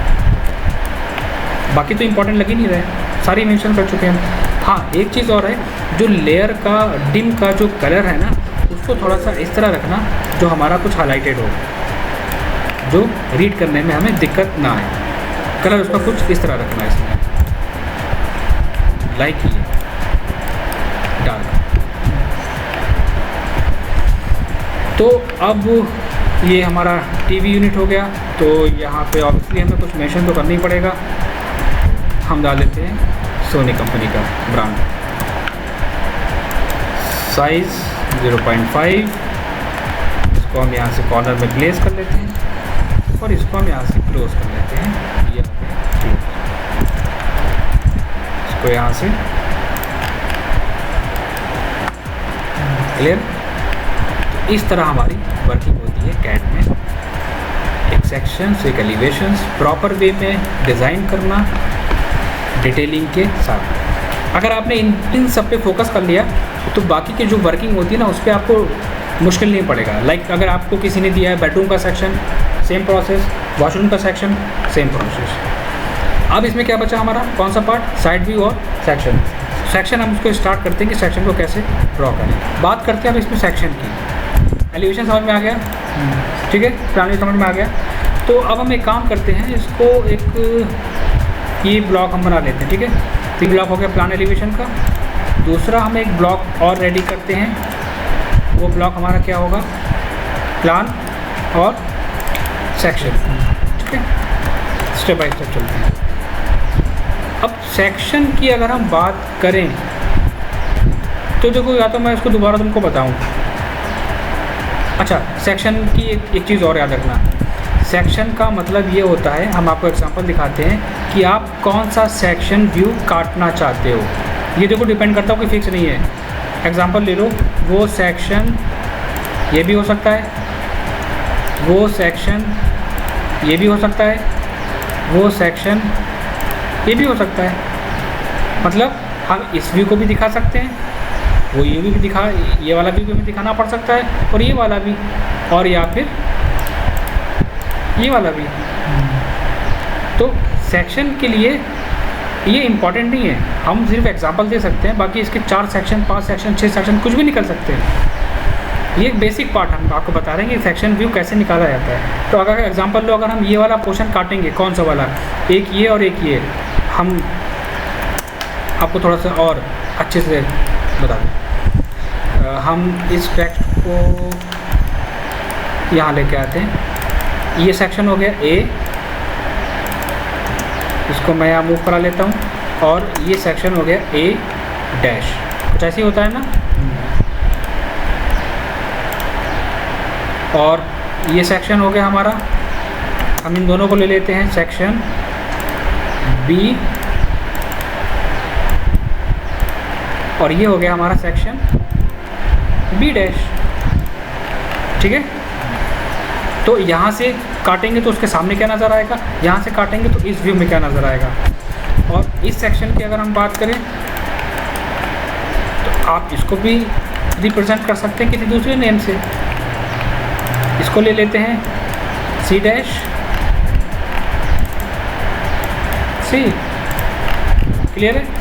बाकी तो इम्पोर्टेंट लग ही नहीं रहे, सारी मेंशन कर चुके हैं। हाँ, एक चीज़ और है, जो लेयर का डिम का जो कलर है ना, उसको थोड़ा सा इस तरह रखना जो हमारा कुछ हाईलाइटेड हो, जो रीड करने में हमें दिक्कत ना आए। कलर उसका कुछ इस तरह रखना है इसमें, लाइक ये डार्क। तो अब ये हमारा टीवी यूनिट हो गया। तो यहाँ पे ऑब्वियसली हमें कुछ मेंशन तो करना ही पड़ेगा। हम डाल देते हैं सोनी कंपनी का ब्रांड, साइज़ 0.5। इसको हम यहाँ से कॉर्नर में प्लेस कर लेते हैं और इसको हम यहाँ से क्लोज कर लेते हैं। ये इसको यहाँ से क्लियर। इस तरह हमारी वर्किंग होती है कैड में। एक सेक्शंस, एक एलिवेशंस, प्रॉपर वे में डिज़ाइन करना डिटेलिंग के साथ। अगर आपने इन सब पे फोकस कर लिया तो बाकी की जो वर्किंग होती है ना, उस पर आपको मुश्किल नहीं पड़ेगा। लाइक अगर आपको किसी ने दिया है बेडरूम का सेक्शन, सेम प्रोसेस, वॉशरूम का सेक्शन, सेम प्रोसेस। अब इसमें क्या बचा हमारा, कौन सा पार्ट, साइड व्यू और सेक्शन। सेक्शन हम उसको स्टार्ट करते हैं कि सेक्शन को कैसे ड्रॉ करें। बात करते हैं अब इसमें सेक्शन की। एलिवेशन समझ में आ गया, ठीक है, प्लान समझ में आ गया। तो अब हम एक काम करते हैं, इसको एक ये ब्लॉक हम बना लेते हैं। ठीक है, तो ब्लॉक हो गया प्लान एलिवेशन का। दूसरा हम एक ब्लॉक और रेडी करते हैं, वो ब्लॉक हमारा क्या होगा, प्लान और सेक्शन। ठीक है, स्टेप बाय स्टेप चलते हैं। अब सेक्शन की अगर हम बात करें तो देखो, या तो मैं इसको दोबारा तुमको बताऊं। अच्छा, सेक्शन की एक चीज़ और याद रखना, सेक्शन का मतलब ये होता है, हम आपको एग्जांपल दिखाते हैं कि आप कौन सा सेक्शन व्यू काटना चाहते हो। ये देखो डिपेंड करता है, कोई फिक्स नहीं है। एग्जांपल ले लो, वो सेक्शन ये भी हो सकता है, वो सेक्शन ये भी हो सकता है, वो सेक्शन ये भी हो सकता है। मतलब हम इस व्यू को भी दिखा सकते हैं, वो ये भी दिखा, ये वाला व्यू भी दिखाना पड़ सकता है, और ये वाला भी, और या फिर ये वाला भी। तो सेक्शन के लिए ये इम्पॉर्टेंट नहीं है, हम सिर्फ एग्जांपल दे सकते हैं, बाकी इसके 4 सेक्शन 5 सेक्शन 6 सेक्शन कुछ भी निकल सकते हैं। ये एक बेसिक पार्ट हम आपको बता रहे हैं कि सेक्शन व्यू कैसे निकाला जाता है। तो अगर एग्जांपल लो, अगर हम ये वाला पोर्शन काटेंगे, कौन सा वाला, एक ये और एक ये, हम आपको थोड़ा सा और अच्छे से बता दें। हम इस टेक्स्ट को यहाँ लेके आते हैं, ये सेक्शन हो गया ए, इसको मैं यहाँ मूव करा लेता हूँ, और ये सेक्शन हो गया ए डैश, कुछ ऐसे ही होता है ना। और ये सेक्शन हो गया हमारा, हम इन दोनों को ले लेते हैं, सेक्शन बी, और ये हो गया हमारा सेक्शन बी डैश। ठीक है, तो यहाँ से काटेंगे तो उसके सामने क्या नज़र आएगा, यहाँ से काटेंगे तो इस व्यू में क्या नज़र आएगा। और इस सेक्शन की अगर हम बात करें तो आप इसको भी रिप्रेजेंट कर सकते हैं किसी दूसरे नेम से। इसको ले लेते हैं सी डैश, सी, क्लियर है।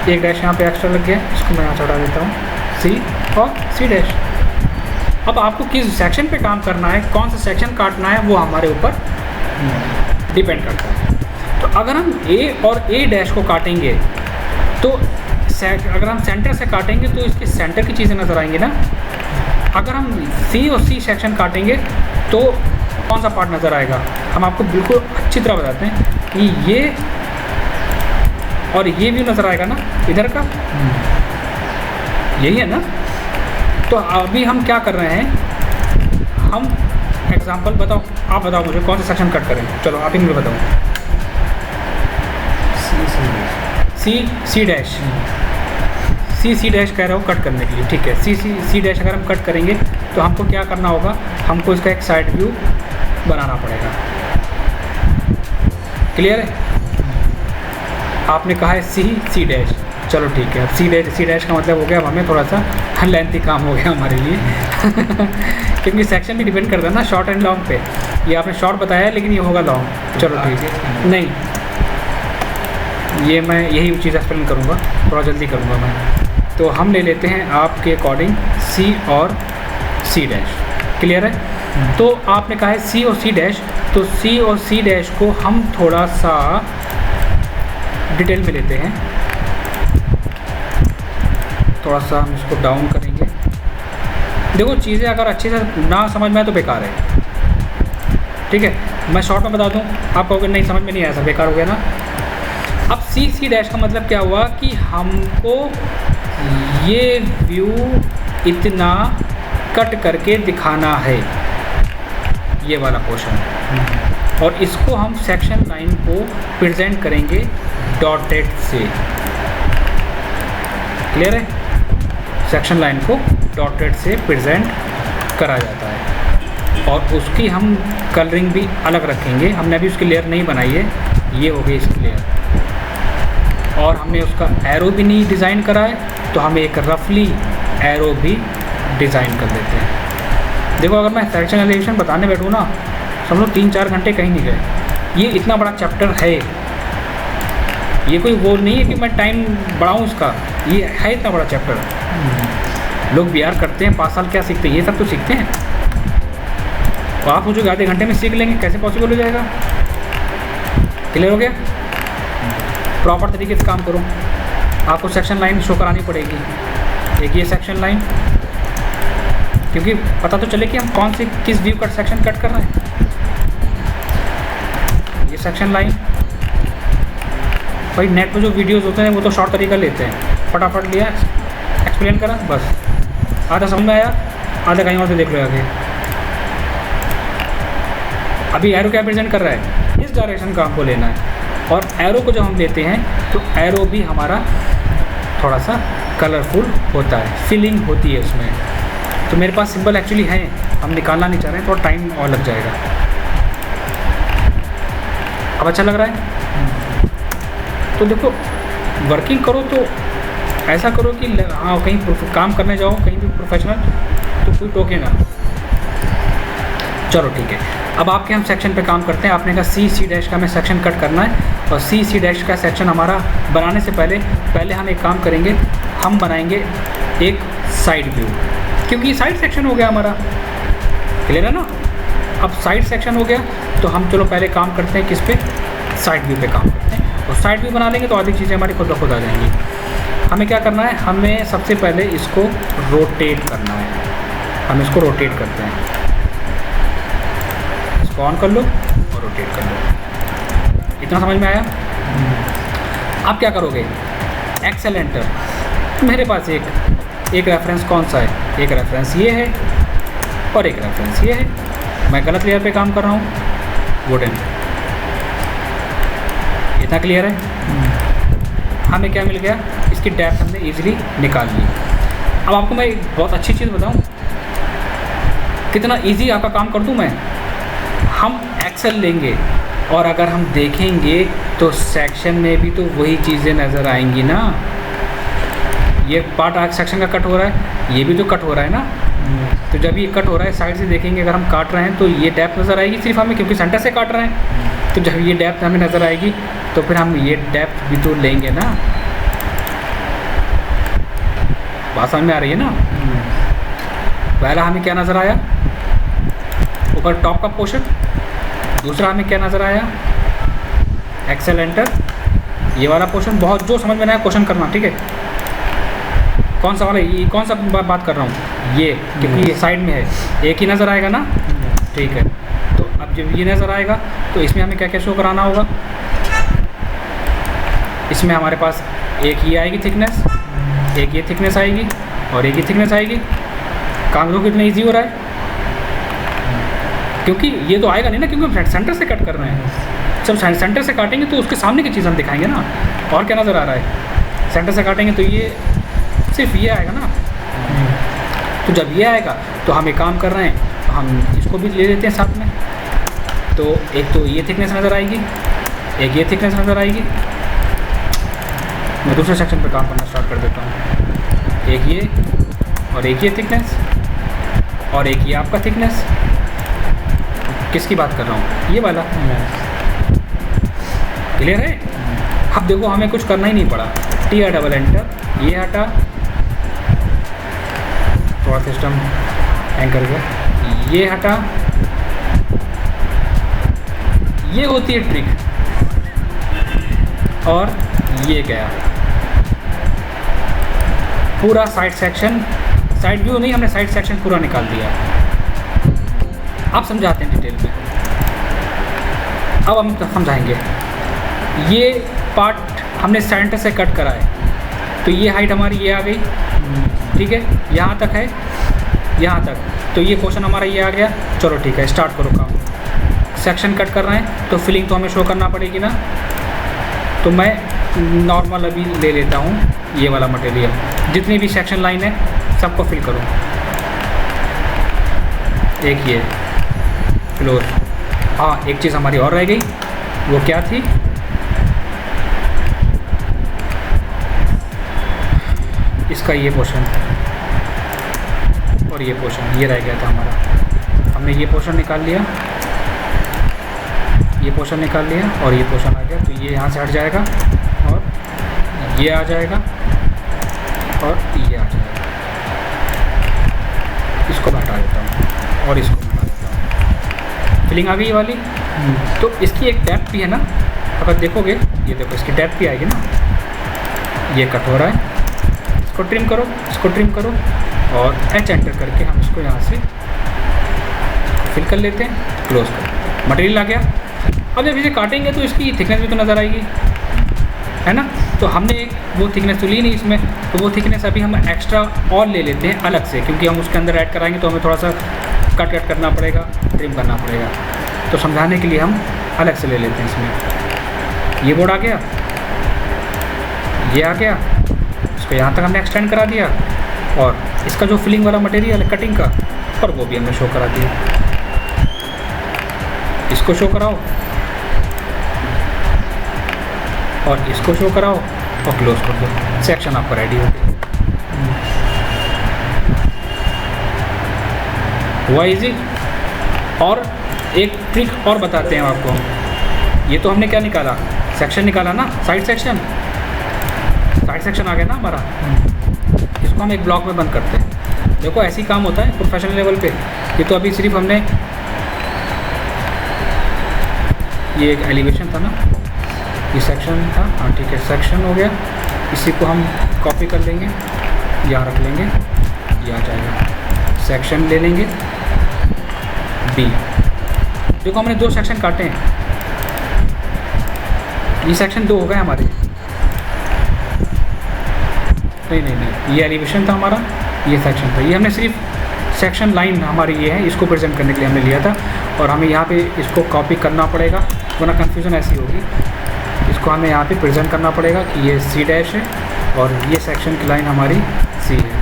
एक डैश यहाँ पे एक्स्ट्रा लग गया, इसको मैं यहाँ चढ़ा देता हूँ, सी और सी डैश। अब आपको किस सेक्शन पे काम करना है, कौन सा सेक्शन काटना है, वो हमारे ऊपर डिपेंड करता है। तो अगर हम ए और ए डैश को काटेंगे तो अगर हम सेंटर से काटेंगे तो इसके सेंटर की चीज़ें नज़र आएंगी ना। अगर हम सी और सी सेक्शन काटेंगे तो कौन सा पार्ट नज़र आएगा, हम आपको बिल्कुल अच्छी तरह बताते हैं कि ये और ये भी नज़र आएगा ना इधर का, यही है ना। तो अभी हम क्या कर रहे हैं, हम एग्जांपल बताओ, आप बताओ मुझे कौन सा सेक्शन कट करें, चलो आप ही मुझे बताओ। सी डैश, सी डैश कह रहा हूँ कट करने के लिए, ठीक है। सी डैश अगर हम कट करेंगे तो हमको क्या करना होगा, हमको इसका एक साइड व्यू बनाना पड़ेगा, क्लियर है। आपने कहा है सी डैश, चलो ठीक है। सी डैश का मतलब हो गया, अब हमें थोड़ा सा लेंथी काम हो गया हमारे लिए क्योंकि सेक्शन भी डिपेंड करता है ना शॉर्ट एंड लॉन्ग पे। ये आपने शॉर्ट बताया है लेकिन ये होगा लॉन्ग, चलो ठीक है। नहीं, ये मैं यही चीज़ एक्सप्लेन करूँगा, थोड़ा जल्दी करूँगा मैं। तो हम ले लेते हैं आपके अकॉर्डिंग सी और सी डैश, क्लियर है। तो आपने कहा है सी और सी डैश, तो सी और सी डैश को हम थोड़ा सा डिटेल में लेते हैं, थोड़ा सा हम इसको डाउन करेंगे। देखो चीज़ें अगर अच्छे से ना समझ में आए तो बेकार है, ठीक है। मैं शॉर्ट में बता दूं, आप कहोगे नहीं समझ में नहीं आया, सर बेकार हो गया ना। अब सी डैश का मतलब क्या हुआ कि हमको ये व्यू इतना कट करके दिखाना है, ये वाला पोर्शन, और इसको हम सेक्शन लाइन को प्रेजेंट करेंगे डॉटेड से, क्लियर है। सेक्शन लाइन को डॉटेड से प्रेजेंट करा जाता है, और उसकी हम कलरिंग भी अलग रखेंगे। हमने अभी उसकी लेयर नहीं बनाई है, ये हो गई इसकी लेयर, और हमने उसका एरो भी नहीं डिज़ाइन करा है, तो हम एक रफली एरो भी डिज़ाइन कर देते हैं। देखो अगर मैं सेक्शन एलिवेशन बताने बैठूँ ना, समझो 3-4 घंटे कहीं नहीं गए। ये इतना बड़ा चैप्टर है, ये कोई वो नहीं है कि मैं टाइम बढ़ाऊँ उसका, ये है इतना बड़ा चैप्टर। लोग बीआर करते हैं 5 साल, क्या सीखते हैं? ये सब तो सीखते हैं। तो आप मुझे आधे घंटे में सीख लेंगे, कैसे पॉसिबल हो जाएगा? क्लियर हो गया? प्रॉपर तरीके से काम करो। आपको सेक्शन लाइन शो करानी पड़ेगी। एक ये सेक्शन लाइन, क्योंकि पता तो चले कि हम कौन सी किस व्यू का सेक्शन कट कर रहे हैं। ये सेक्शन लाइन, भाई नेट पे जो वीडियोस होते हैं वो तो शॉर्ट तरीका लेते हैं, फटाफट लिया, एक्सप्लेन करा, बस आधा समझ में आया, आधा कहीं और से देख लो आगे। अभी एरो क्या प्रेजेंट कर रहा है? इस डायरेक्शन का हमको लेना है। और एरो को जब हम लेते हैं तो एरो भी हमारा थोड़ा सा कलरफुल होता है, फीलिंग होती है उसमें। तो मेरे पास सिंबल एक्चुअली है, हम निकालना नहीं चाह रहे हैं, थोड़ा टाइम और लग जाएगा। अब अच्छा लग रहा है? तो देखो, वर्किंग करो तो ऐसा करो कि हाँ, कहीं काम करने जाओ कहीं भी प्रोफेशनल तो कोई टोके ना। चलो ठीक है, अब आपके हम सेक्शन पे काम करते हैं। आपने कहा सी डैश का हमें सेक्शन कट करना है, और सी डैश का सेक्शन हमारा बनाने से पहले हम एक काम करेंगे, हम बनाएंगे एक साइड व्यू, क्योंकि ये साइड सेक्शन हो गया हमारा। क्लियर है ना? अब साइड सेक्शन हो गया तो हम चलो पहले काम करते हैं किस पे? साइड व्यू पे काम करते हैं। और साइड व्यू बना लेंगे तो आधी चीज़ें हमारी खुद ब खुद आ जाएंगी। हमें क्या करना है? हमें सबसे पहले इसको रोटेट करना है। हम इसको रोटेट करते हैं, इसको ऑन कर लो और रोटेट कर लो। इतना समझ में आया? अब क्या करोगे? Excel enter. मेरे पास एक रेफरेंस कौन सा है? एक रेफरेंस ये है और एक रेफरेंस ये है। मैं गलत लेयर पे काम कर रहा हूँ, वुडन। इतना क्लियर है? हमें क्या मिल गया? इसकी डेप्थ हमने इजीली निकाल ली। अब आपको मैं एक बहुत अच्छी चीज़ बताऊँ, कितना इजी आपका काम कर दूँ मैं। हम एक्सेल लेंगे और अगर हम देखेंगे तो सेक्शन में भी तो वही चीज़ें नज़र आएंगी ना। ये पार्ट आज सेक्शन का कट हो रहा है, ये भी तो कट हो रहा है ना। तो जब ये कट हो रहा है साइड से देखेंगे, अगर हम काट रहे हैं तो ये डेप्थ नज़र आएगी सिर्फ हमें, क्योंकि सेंटर से काट रहे हैं। तो जब ये डेप्थ हमें नज़र आएगी तो फिर हम ये डेप्थ भी तो लेंगे ना। बात समझ में आ रही है ना? पहला हमें क्या नज़र आया? ऊपर टॉप का पोर्शन। दूसरा हमें क्या नज़र आया? एक्सेल एंटर, ये वाला पोर्शन। बहुत जो समझ में आया क्वेश्चन करना, ठीक है? कौन सा वाला? ये कौन सा बात कर रहा हूँ? ये, क्योंकि ये साइड में है, एक ही नज़र आएगा ना। ठीक है, तो अब जब ये नज़र आएगा तो इसमें हमें क्या क्या शो कराना होगा? इसमें हमारे पास एक ये आएगी थिकनेस, एक ये थिकनेस आएगी और एक ये थिकनेस आएगी। काम तो कितना ईजी हो रहा है, क्योंकि ये तो आएगा नहीं ना, क्योंकि हम सेंटर से कट कर रहे हैं। जब सेंटर से काटेंगे तो उसके सामने की चीज़ हम दिखाएंगे ना। और क्या नज़र आ रहा है? सेंटर से काटेंगे तो ये सिर्फ ये आएगा ना। तो जब ये आएगा तो हम एक काम कर रहे हैं, तो हम इसको भी ले लेते हैं साथ में। तो एक तो ये थिकनेस नज़र आएगी, एक ये थिकनेस नज़र आएगी। मैं दूसरे सेक्शन पे काम करना स्टार्ट कर देता हूँ। एक ये और एक ये थिकनेस और एक ये आपका थिकनेस। किसकी बात कर रहा हूँ? ये वाला। क्लियर है? अब देखो, हमें कुछ करना ही नहीं पड़ा। टी आर डबल एंटर, ये हटा, थोड़ा सिस्टम हैंग कर गया, ये हटा। ये होती है ट्रिक। और ये गया पूरा साइड सेक्शन। साइड व्यू नहीं, हमने साइड सेक्शन पूरा निकाल दिया। अब समझाते हैं डिटेल में। अब हम समझाएंगे। ये पार्ट हमने सेंटर से कट करा है, तो ये हाइट हमारी ये आ गई, ठीक है? यहाँ तक है, यहाँ तक। तो ये क्वेश्चन हमारा ये आ गया। चलो ठीक है, स्टार्ट करो काम। सेक्शन कट कर रहे हैं तो फिलिंग तो हमें शो करना पड़ेगी ना। तो मैं नॉर्मल अभी ले लेता हूँ ये वाला मटेरियल। जितनी भी सेक्शन लाइन है सबको फिल करो। एक ये फ्लोर। हाँ, एक चीज़ हमारी और रह गई, वो क्या थी? इसका ये पोर्शन और ये पोर्शन, ये रह गया था हमारा। हमने ये पोर्शन निकाल लिया, ये पोर्शन निकाल लिया और ये पोर्शन आ गया। तो ये यहाँ से हट जाएगा और ये आ जाएगा और ये आ जाएगा। इसको मैं हटा देता हूँ और इसको हटा देता हूँ। फिलिंग आ गई ये वाली। तो इसकी एक डेप्थ भी है ना, अगर देखोगे ये देखो इसकी डेप्थ भी आएगी ना, ये कट हो रहा है। इसको ट्रिम करो, इसको ट्रिम करो और एच एंटर करके हम इसको यहाँ से फिल कर लेते हैं, क्लोज कर। मटेरियल आ गया। अब जब इसे काटेंगे तो इसकी थिकनेस भी तो नज़र आएगी, है ना। तो हमने एक वो थिकनेस तो ली नहीं इसमें, तो वो थिकनेस अभी हम एक्स्ट्रा और ले लेते हैं अलग से, क्योंकि हम उसके अंदर ऐड कराएंगे तो हमें थोड़ा सा कट करना पड़ेगा, ट्रिम करना पड़ेगा। तो समझाने के लिए हम अलग से ले लेते हैं इसमें। ये बोर्ड आ गया, ये आ गया, इसको यहाँ तक हमने एक्सटेंड करा दिया और इसका जो फिलिंग वाला मटेरियल है कटिंग का, और वो भी हमने शो करा दिया। इसको शो कराओ और इसको शो कराओ और क्लोज कर दो, सेक्शन आपका रेडी हो गया। हुआ इजी। और एक ट्रिक और बताते हैं आपको। ये तो हमने क्या निकाला, सेक्शन निकाला ना, साइड सेक्शन आ गया ना हमारा। इसको हम एक ब्लॉक में बंद करते हैं। देखो ऐसी काम होता है प्रोफेशनल लेवल पे। ये तो अभी सिर्फ हमने, ये एक एलिवेशन था ना, ये सेक्शन था, हाँ ठीक है, सेक्शन हो गया। इसी को हम कॉपी कर लेंगे, यहाँ रख लेंगे, ये आ जाएगा। सेक्शन ले लेंगे बी। देखो हमने 2 सेक्शन काटे हैं, ये सेक्शन 2 हो गए हमारे। नहीं, ये एलिवेशन था हमारा, ये सेक्शन था। ये हमने सिर्फ सेक्शन लाइन हमारी ये है, इसको प्रेजेंट करने के लिए हमने लिया था, और हमें यहाँ पे इसको कॉपी करना पड़ेगा, वरना कन्फ्यूज़न ऐसी होगी। इसको हमें यहाँ पे प्रेजेंट करना पड़ेगा कि ये C डैश है और ये सेक्शन की लाइन हमारी C है।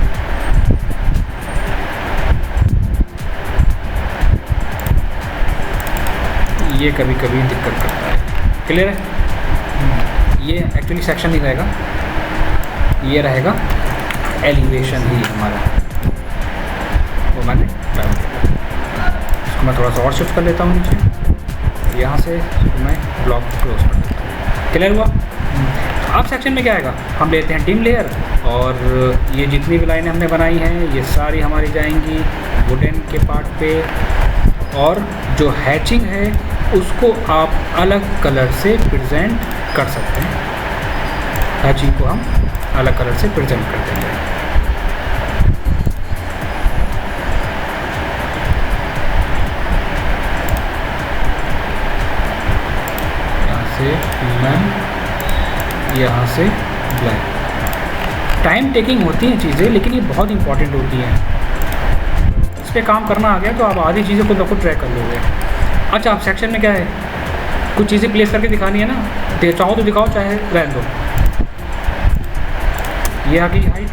ये कभी कभी दिक्कत करता है। क्लियर है। ये एक्चुअली सेक्शन नहीं रहेगा, ये रहेगा एलिवेशन ही हमारा। वो मैंने इसको मैं थोड़ा सा और शिफ्ट कर लेता हूँ नीचे, यहाँ से मैं ब्लॉक क्लोज कर देता हूँ। क्लियर हुआ। अब सेक्शन में क्या आएगा, हम लेते हैं टीम लेयर, और ये जितनी भी लाइनें हमने बनाई हैं ये सारी हमारी जाएंगी वुडन के पार्ट पे, और जो हैचिंग है उसको आप अलग कलर से प्रेजेंट कर सकते हैं। हैचिंग को हम अलग कलर से प्रेजेंट कर देंगे। यहाँ से ह्यूमन, यहाँ से ब्लैक। टाइम टेकिंग होती हैं चीज़ें, लेकिन ये बहुत इंपॉर्टेंट होती हैं। इस पर काम करना आ गया तो आप आधी चीज़ें खुद ब खुद ट्रैक कर लोगे। अच्छा, आप सेक्शन में क्या है, कुछ चीज़ें प्लेस करके दिखानी है ना, चाहो तो दिखाओ, चाहे रहने दो। ये आ गई हाइट,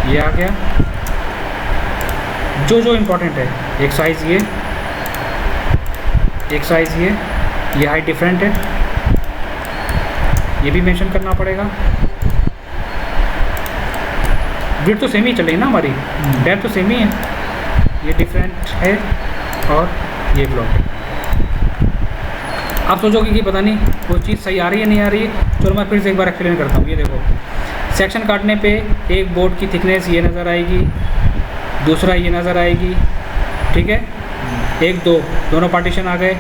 ये आ गया जो इम्पोर्टेंट है। एक साइज़ ये, एक साइज़ ये हाइट डिफरेंट है, ये भी मेंशन करना पड़ेगा। विड्थ तो सेम ही चलेगी ना हमारी, डेप्थ तो सेम ही है, ये डिफरेंट है और ये ब्लॉक है। आप सोचोगे कि पता नहीं वो चीज़ सही आ रही है नहीं आ रही है। चलो मैं फिर से एक बार एक्सप्लेन करता हूँ। ये देखो, सेक्शन काटने पे एक बोर्ड की थिकनेस ये नज़र आएगी, दूसरा ये नज़र आएगी, ठीक है। 1 2 दोनों पार्टीशन आ गए।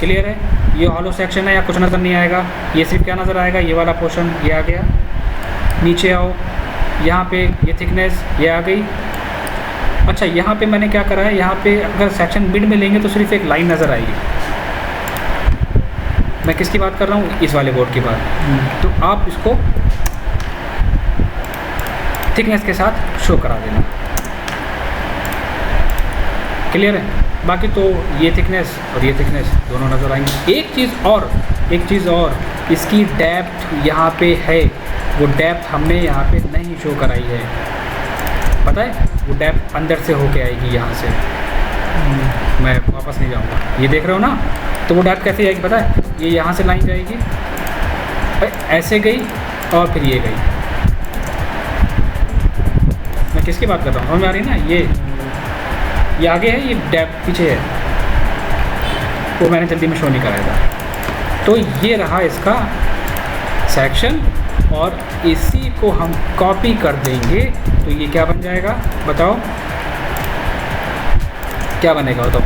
क्लियर है। ये हॉलो सेक्शन है, या कुछ नज़र नहीं आएगा, ये सिर्फ क्या नज़र आएगा, ये वाला पोर्शन ये आ गया। नीचे आओ, यहाँ पे ये थिकनेस ये आ गई। अच्छा, यहाँ पे मैंने क्या करा है, यहाँ पे अगर सेक्शन मिड में लेंगे तो सिर्फ एक लाइन नज़र आएगी। मैं किसकी बात कर रहा हूँ, इस वाले बोर्ड की बात। तो आप इसको थिकनेस के साथ शो करा देना। क्लियर है। बाकी तो ये थिकनेस और ये थिकनेस दोनों नज़र आएंगी। एक चीज़ और इसकी डेप्थ यहाँ पे है, वो डेप्थ हमने यहाँ पे नहीं शो कराई है। पता है, वो डेप्थ अंदर से होके आएगी यहाँ से। मैं वापस नहीं जाऊँगा, ये देख रहे हो ना। तो वो डेप्थ कैसे आएगी पता है, ये यहाँ से लाइन जाएगी, ऐसे गई और फिर ये गई। मैं किसकी बात कर रहा हूँ, समझ में आ रही है ना। ये आगे है, ये डेप्थ पीछे है, वो मैंने जल्दी में शो नहीं कराया था। तो ये रहा इसका सेक्शन और इसी को हम कॉपी कर देंगे तो ये क्या बन जाएगा बताओ, क्या बनेगा बताओ।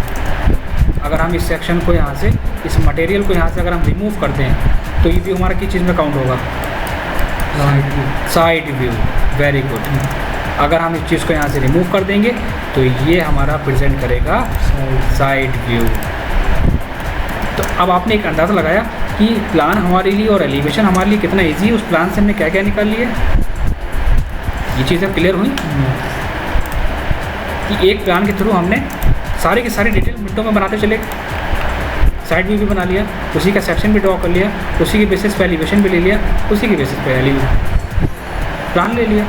अगर हम इस सेक्शन को यहाँ से, इस मटेरियल को यहाँ से अगर हम रिमूव करते हैं तो ये व्यू हमारा किस चीज़ में काउंट होगा, साइड व्यू। Very good. अगर हम इस चीज़ को यहाँ से रिमूव कर देंगे तो ये हमारा प्रेजेंट करेगा साइड व्यू। तो अब आपने एक अंदाज़ा लगाया कि प्लान हमारे लिए और एलिवेशन हमारे लिए कितना इजी है। उस प्लान से हमने क्या क्या निकाल लिया, ये चीज़ें क्लियर हुई कि एक प्लान के थ्रू हमने सारी की सारी डिटेल मिनटों में बनाते चले। साइड व्यू भी बना लिया, उसी का सेक्शन भी ड्रॉ कर लिया, उसी के बेसिस पे एलिवेशन भी ले लिया, उसी के बेसिस पे प्लान ले लिया,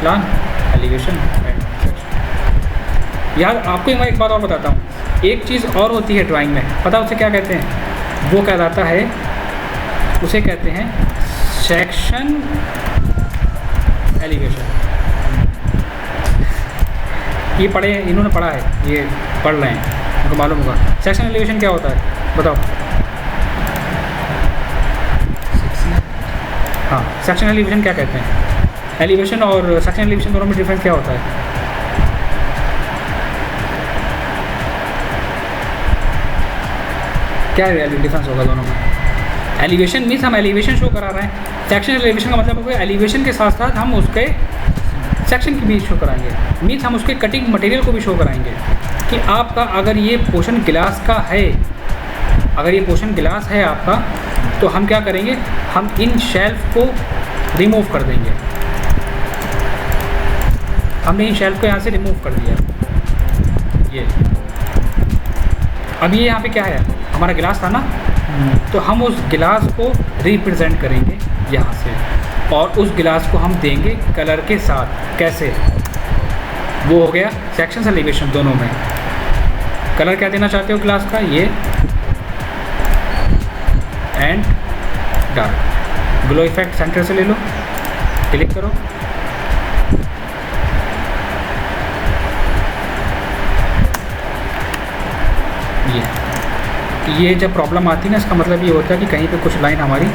प्लान एलिवेशन एंड सेक्शन। यार आपको मैं एक बात और बताता हूँ, एक चीज़ और होती है ड्राइंग में, पता उसे क्या कहते हैं, वो कहलाता है, उसे कहते हैं सेक्शन एलिवेशन। ये पढ़े, इन्होंने पढ़ा है, ये पढ़ रहे हैं, उनको मालूम होगा सेक्शन एलिवेशन क्या होता है, बताओ। हाँ, सेक्शन एलिवेशन क्या कहते हैं, एलिवेशन और सेक्शन एलिवेशन दोनों में डिफरेंस क्या होता है। क्या डिफरेंस होगा दोनों में। एलिवेशन मीन्स हम एलिवेशन शो करा रहे हैं, सेक्शन एलिवेशन का मतलब होगा एलिवेशन के साथ साथ हम उसके सेक्शन की भी शो कराएंगे, मीन्स हम उसके कटिंग मटेरियल को भी शो कराएंगे कि आपका अगर ये पोर्शन गिलास का है, अगर ये पोर्शन गिलास है आपका, तो हम क्या करेंगे, हम इन शेल्फ को रिमूव कर देंगे। हमने इन शेल्फ को यहाँ से रिमूव कर दिया। ये अब ये यहाँ पे क्या है, हमारा गिलास था ना, तो हम उस गिलास को रिप्रेजेंट करेंगे यहाँ से, और उस गिलास को हम देंगे कलर के साथ। कैसे, वो हो गया सेक्शन एलिवेशन दोनों में। कलर क्या देना चाहते हो गिलास का, ये and dark. Glow effect centre से ले लो, क्लिक करो, ये जब प्रॉब्लम आती है ना, इसका मतलब ये होता है कि कहीं पे कुछ लाइन हमारी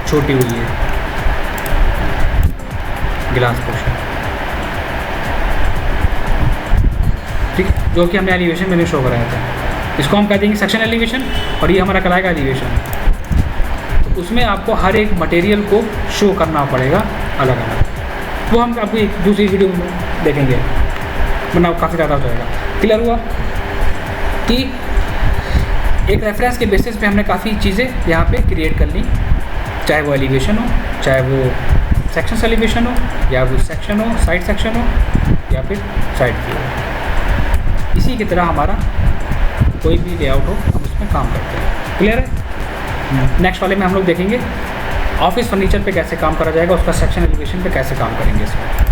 छोटी हुई है, गिलास पोर्शन, ठीक है, जो कि हमने एलिवेशन में शो कराया था। इसको हम कह देंगे सेक्शन एलिवेशन, और ये हमारा कराएगा एलिवेशन। तो उसमें आपको हर एक मटेरियल को शो करना पड़ेगा अलग अलग, वो हम आपको एक दूसरी वीडियो में देखेंगे, वरना काफ़ी ज़्यादा हो जाएगा। क्लियर हुआ कि एक रेफरेंस के बेसिस पे हमने काफ़ी चीज़ें यहाँ पे क्रिएट कर ली, चाहे वो एलिवेशन हो, चाहे वो सेक्शन एलिवेशन हो, या वो सेक्शन हो, साइड सेक्शन हो, या फिर साइड व्यू हो। इसी की तरह हमारा कोई भी लेआउट हो, हम उसमें काम करते हैं। क्लियर है। नेक्स्ट वाले में हम लोग देखेंगे ऑफिस फर्नीचर पे कैसे काम करा जाएगा, उसका सेक्शन एलिवेशन पे कैसे काम करेंगे इसमें।